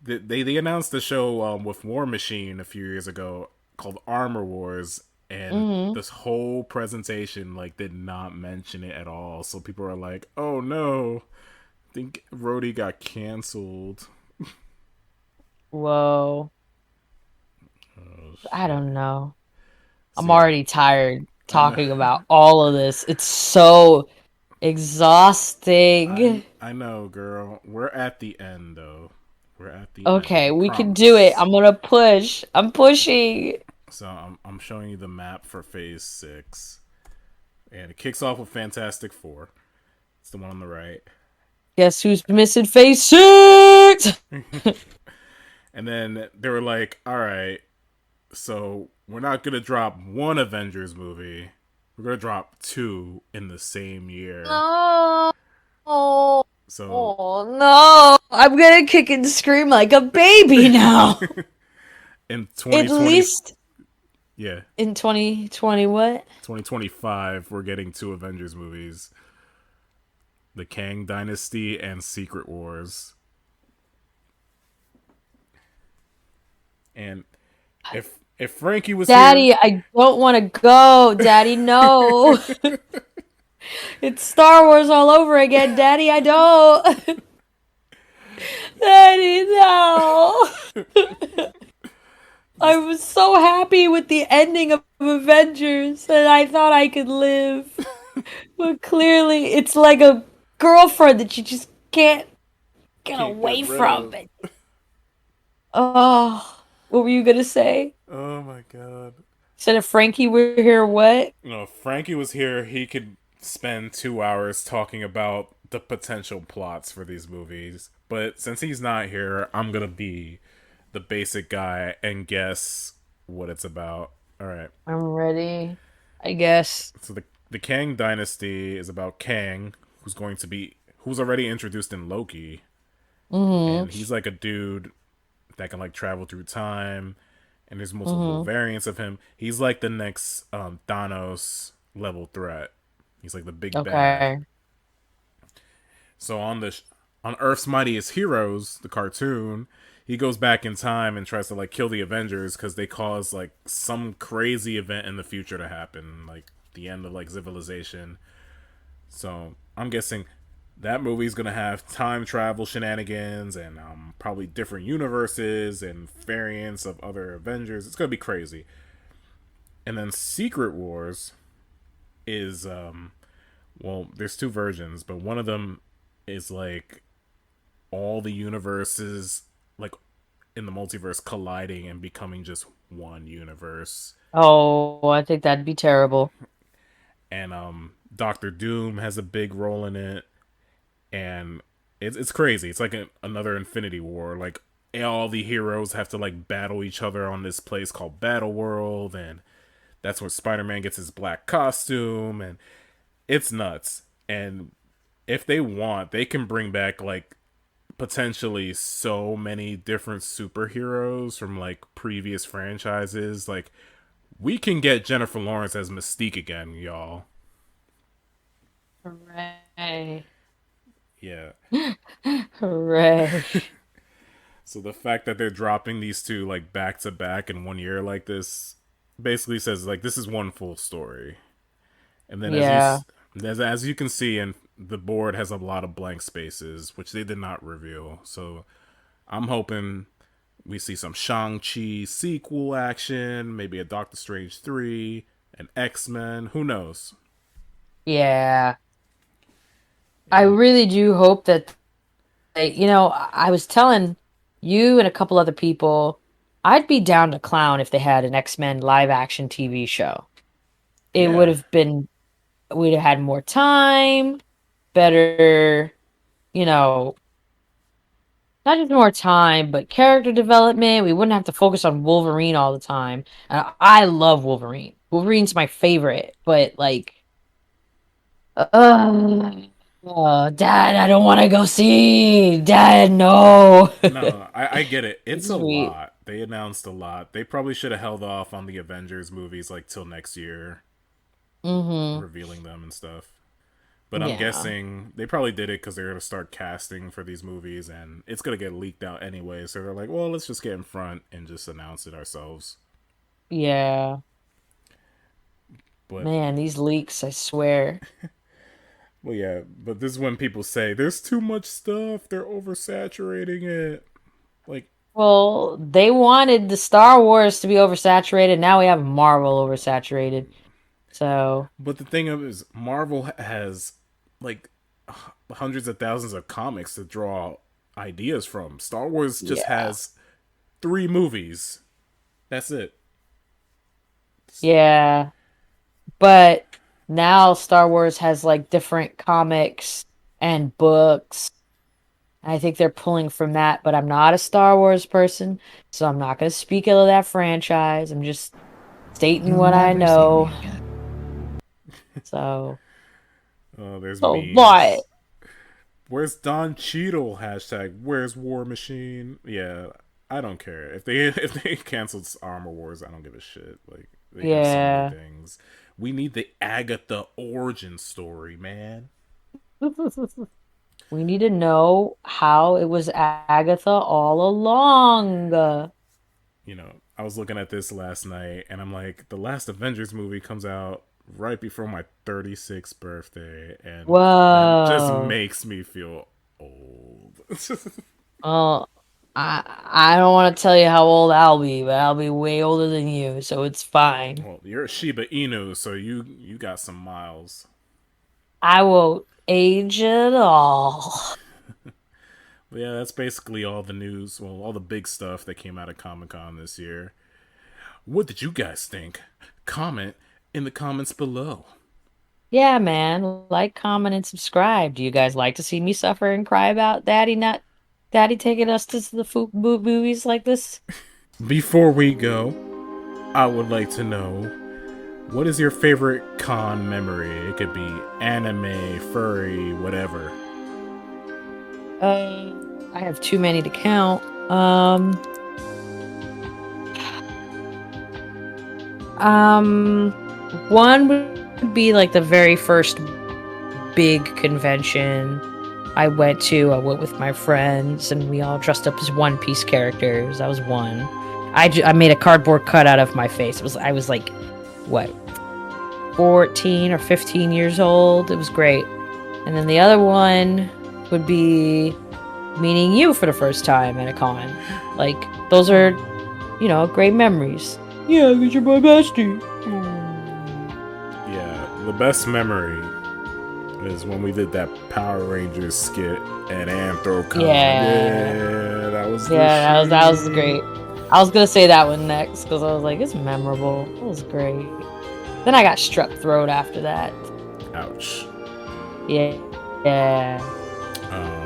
They announced the show with War Machine a few years ago called Armor Wars, and Hmm. this whole presentation like did not mention it at all. So people are like, "Oh no, I think Rhodey got canceled." Whoa. Oh I shit. don't know. So I'm yeah, already tired I know. talking about all of this. It's so exhausting. I know, girl. We're at the end though. We're at the end. Okay, I we can do it. promise. I'm gonna push. I'm pushing. So I'm showing you the map for Phase 6, and it kicks off with Fantastic Four. It's the one on the right. Guess who's missing phase 6? And then they were like, all right, so we're not going to drop one Avengers movie. We're going to drop 2 in the same year. Oh, oh, So oh no. I'm gonna kick and scream like a baby now. in At 2020, least yeah, in 2020, what? 2025, we're getting 2 Avengers movies: The Kang Dynasty and Secret Wars. And if Frankie was here, Daddy, I don't want to go. Daddy, no. It's Star Wars all over again. Daddy, I don't. Daddy, no. I was so happy with the ending of Avengers and I thought I could live. But clearly, it's like a girlfriend that you just can't Get Can't get away rid from of. it. Oh, what were you gonna say? Oh my god. Said if Frankie were here, what? If Frankie was here, he could spend 2 hours talking about the potential plots for these movies. But since he's not here, I'm gonna be the basic guy and guess what it's about. All right. I'm ready. I guess. So the Kang dynasty is about Kang, who's already introduced in Loki, and Mm-hmm. he's like a dude that can like travel through time, and there's multiple Mm-hmm. variants of him. He's like the next Thanos level threat. He's like the big bad. Okay. So on Earth's Mightiest Heroes, the cartoon, he goes back in time and tries to like kill the Avengers because they cause like some crazy event in the future to happen, like the end of like civilization. So I'm guessing that movie's gonna have time travel shenanigans and probably different universes and variants of other Avengers. It's gonna be crazy. And then Secret Wars is well, there's two versions, but one of them is like all the universes like in the multiverse colliding and becoming just one universe. Oh, I think that'd be terrible. And Doctor Doom has a big role in it, and it's crazy. It's like another Infinity War. Like all the heroes have to like battle each other on this place called Battle World, and that's where Spider-Man gets his black costume, and it's nuts. And if they want, they can bring back like potentially so many different superheroes from like previous franchises. Like we can get Jennifer Lawrence as Mystique again, y'all. Hooray. Yeah. Hooray. So the fact that they're dropping these two like back to back in 1 year like this basically says like this is one full story. And then Yeah. as you can see, and the board has a lot of blank spaces, which they did not reveal. So I'm hoping we see some Shang-Chi sequel action, maybe a Doctor Strange 3, an X-Men, who knows? Yeah. I really do hope that I was telling you and a couple other people, I'd be down to clown if they had an X-Men live action TV show. It would Yeah. have been, we'd have had more time, better, you know, not just more time, but character development. We wouldn't have to focus on Wolverine all the time. And I love Wolverine. Wolverine's my favorite, but like, Dad, I don't want to go see. Dad, no. No, I get it. It's a Sweet. lot. They announced a lot. They probably should have held off on the Avengers movies like till next year, Mm-hmm. revealing them and stuff. But I'm Yeah. guessing they probably did it because they're going to start casting for these movies and it's going to get leaked out anyway. So they're like, well, let's just get in front and just announce it ourselves. Yeah. But, Man, these leaks, I swear. well, yeah. But this is when people say, there's too much stuff. They're oversaturating it. Like, Well, they wanted the Star Wars to be oversaturated. Now we have Marvel oversaturated. So, but the thing of it is, Marvel has like hundreds of thousands of comics to draw ideas from. Star Wars just yeah. has 3 movies. That's it. Yeah. But now Star Wars has like different comics and books. I think they're pulling from that, but I'm not a Star Wars person, so I'm not going to speak ill of that franchise. I'm just stating You'll what I never see me know. again. So, Oh, there's so what? memes. Where's Don Cheadle? Hashtag Where's War Machine? Yeah, I don't care if they if they canceled Armor Wars. I don't give a shit. Like they have so many Yeah. things. We need the Agatha origin story, man. We need to know how it was Agatha all along. I was looking at this last night, and I'm like, the last Avengers movie comes out right before my 36th birthday, and that just Whoa. makes me feel old. Well, I don't want to tell you how old I'll be, but I'll be way older than you, so it's fine. Well, you're a Shiba Inu, so you got some miles. I won't age at all. But yeah, that's basically all the news. Well, all the big stuff that came out of Comic-Con this year. What did you guys think? Comment in the comments below. Yeah, man. Like, comment, and subscribe. Do you guys like to see me suffer and cry about Daddy taking us to the movies like this? Before we go, I would like to know, what is your favorite con memory? It could be anime, furry, whatever. I have too many to count. One would be like the very first big convention I went to. I went with my friends, and we all dressed up as One Piece characters. That was one. I made a cardboard cutout of my face. I was like, what, 14 or 15 years old. It was great. And then the other one would be meeting you for the first time at a con. Like, those are, great memories. Yeah, because you're my bestie. Yeah, the best memory is when we did that Power Rangers skit at AnthroCon. Yeah. That was that was great. I was gonna say that one next because I was like, it's memorable. It was great. Then I got strep throat after that. Ouch. Yeah.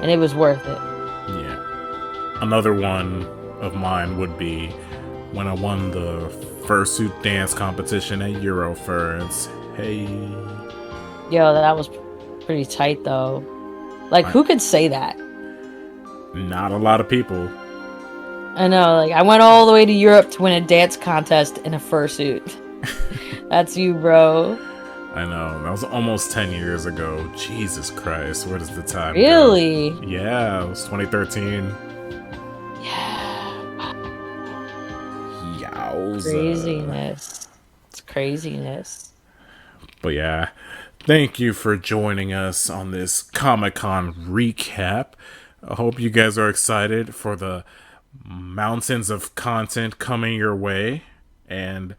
And it was worth it. Yeah. Another one of mine would be when I won the fursuit dance competition at Eurofurence. Hey. Yo, that was pretty tight though. Like, who could say that? Not a lot of people. I know, like, I went all the way to Europe to win a dance contest in a fursuit. That's you, bro. I know. That was almost 10 years ago. Jesus Christ, where does the time Really? go? Yeah, it was 2013. Yeah. Yowza. Craziness. It's craziness. But yeah, thank you for joining us on this Comic-Con recap. I hope you guys are excited for the mountains of content coming your way. And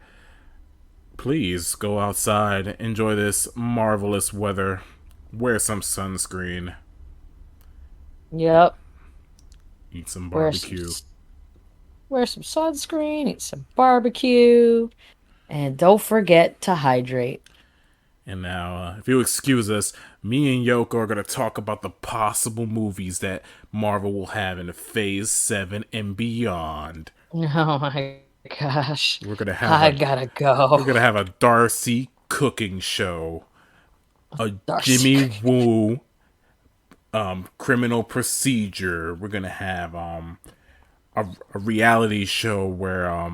please go outside, enjoy this marvelous weather, wear some sunscreen. Yep. Eat some barbecue. Wear some sunscreen, eat some barbecue, and don't forget to hydrate. And now, if you excuse us, me and Yoko are going to talk about the possible movies that Marvel will have in Phase 7 and beyond. Oh my gosh. We're going to have I gotta go. We're going to have a Darcy cooking show. A Darcy Jimmy Woo criminal procedure. We're going to have a reality show where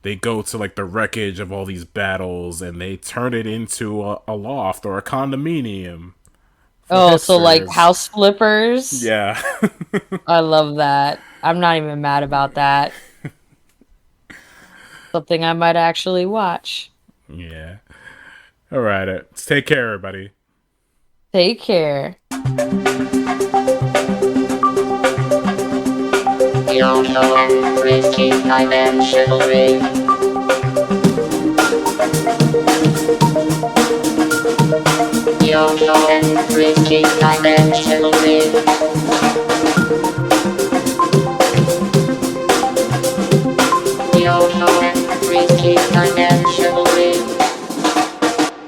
they go to like the wreckage of all these battles and they turn it into a loft or a condominium. Oh, so like house flippers? Yeah. I love that. I'm not even mad about that. Something I might actually watch. Yeah. All right. Let's take care, everybody. Take care. Yoko and Risky Financial Ring. Yoko and Risky Financial Ring. Yoko and Risky Financial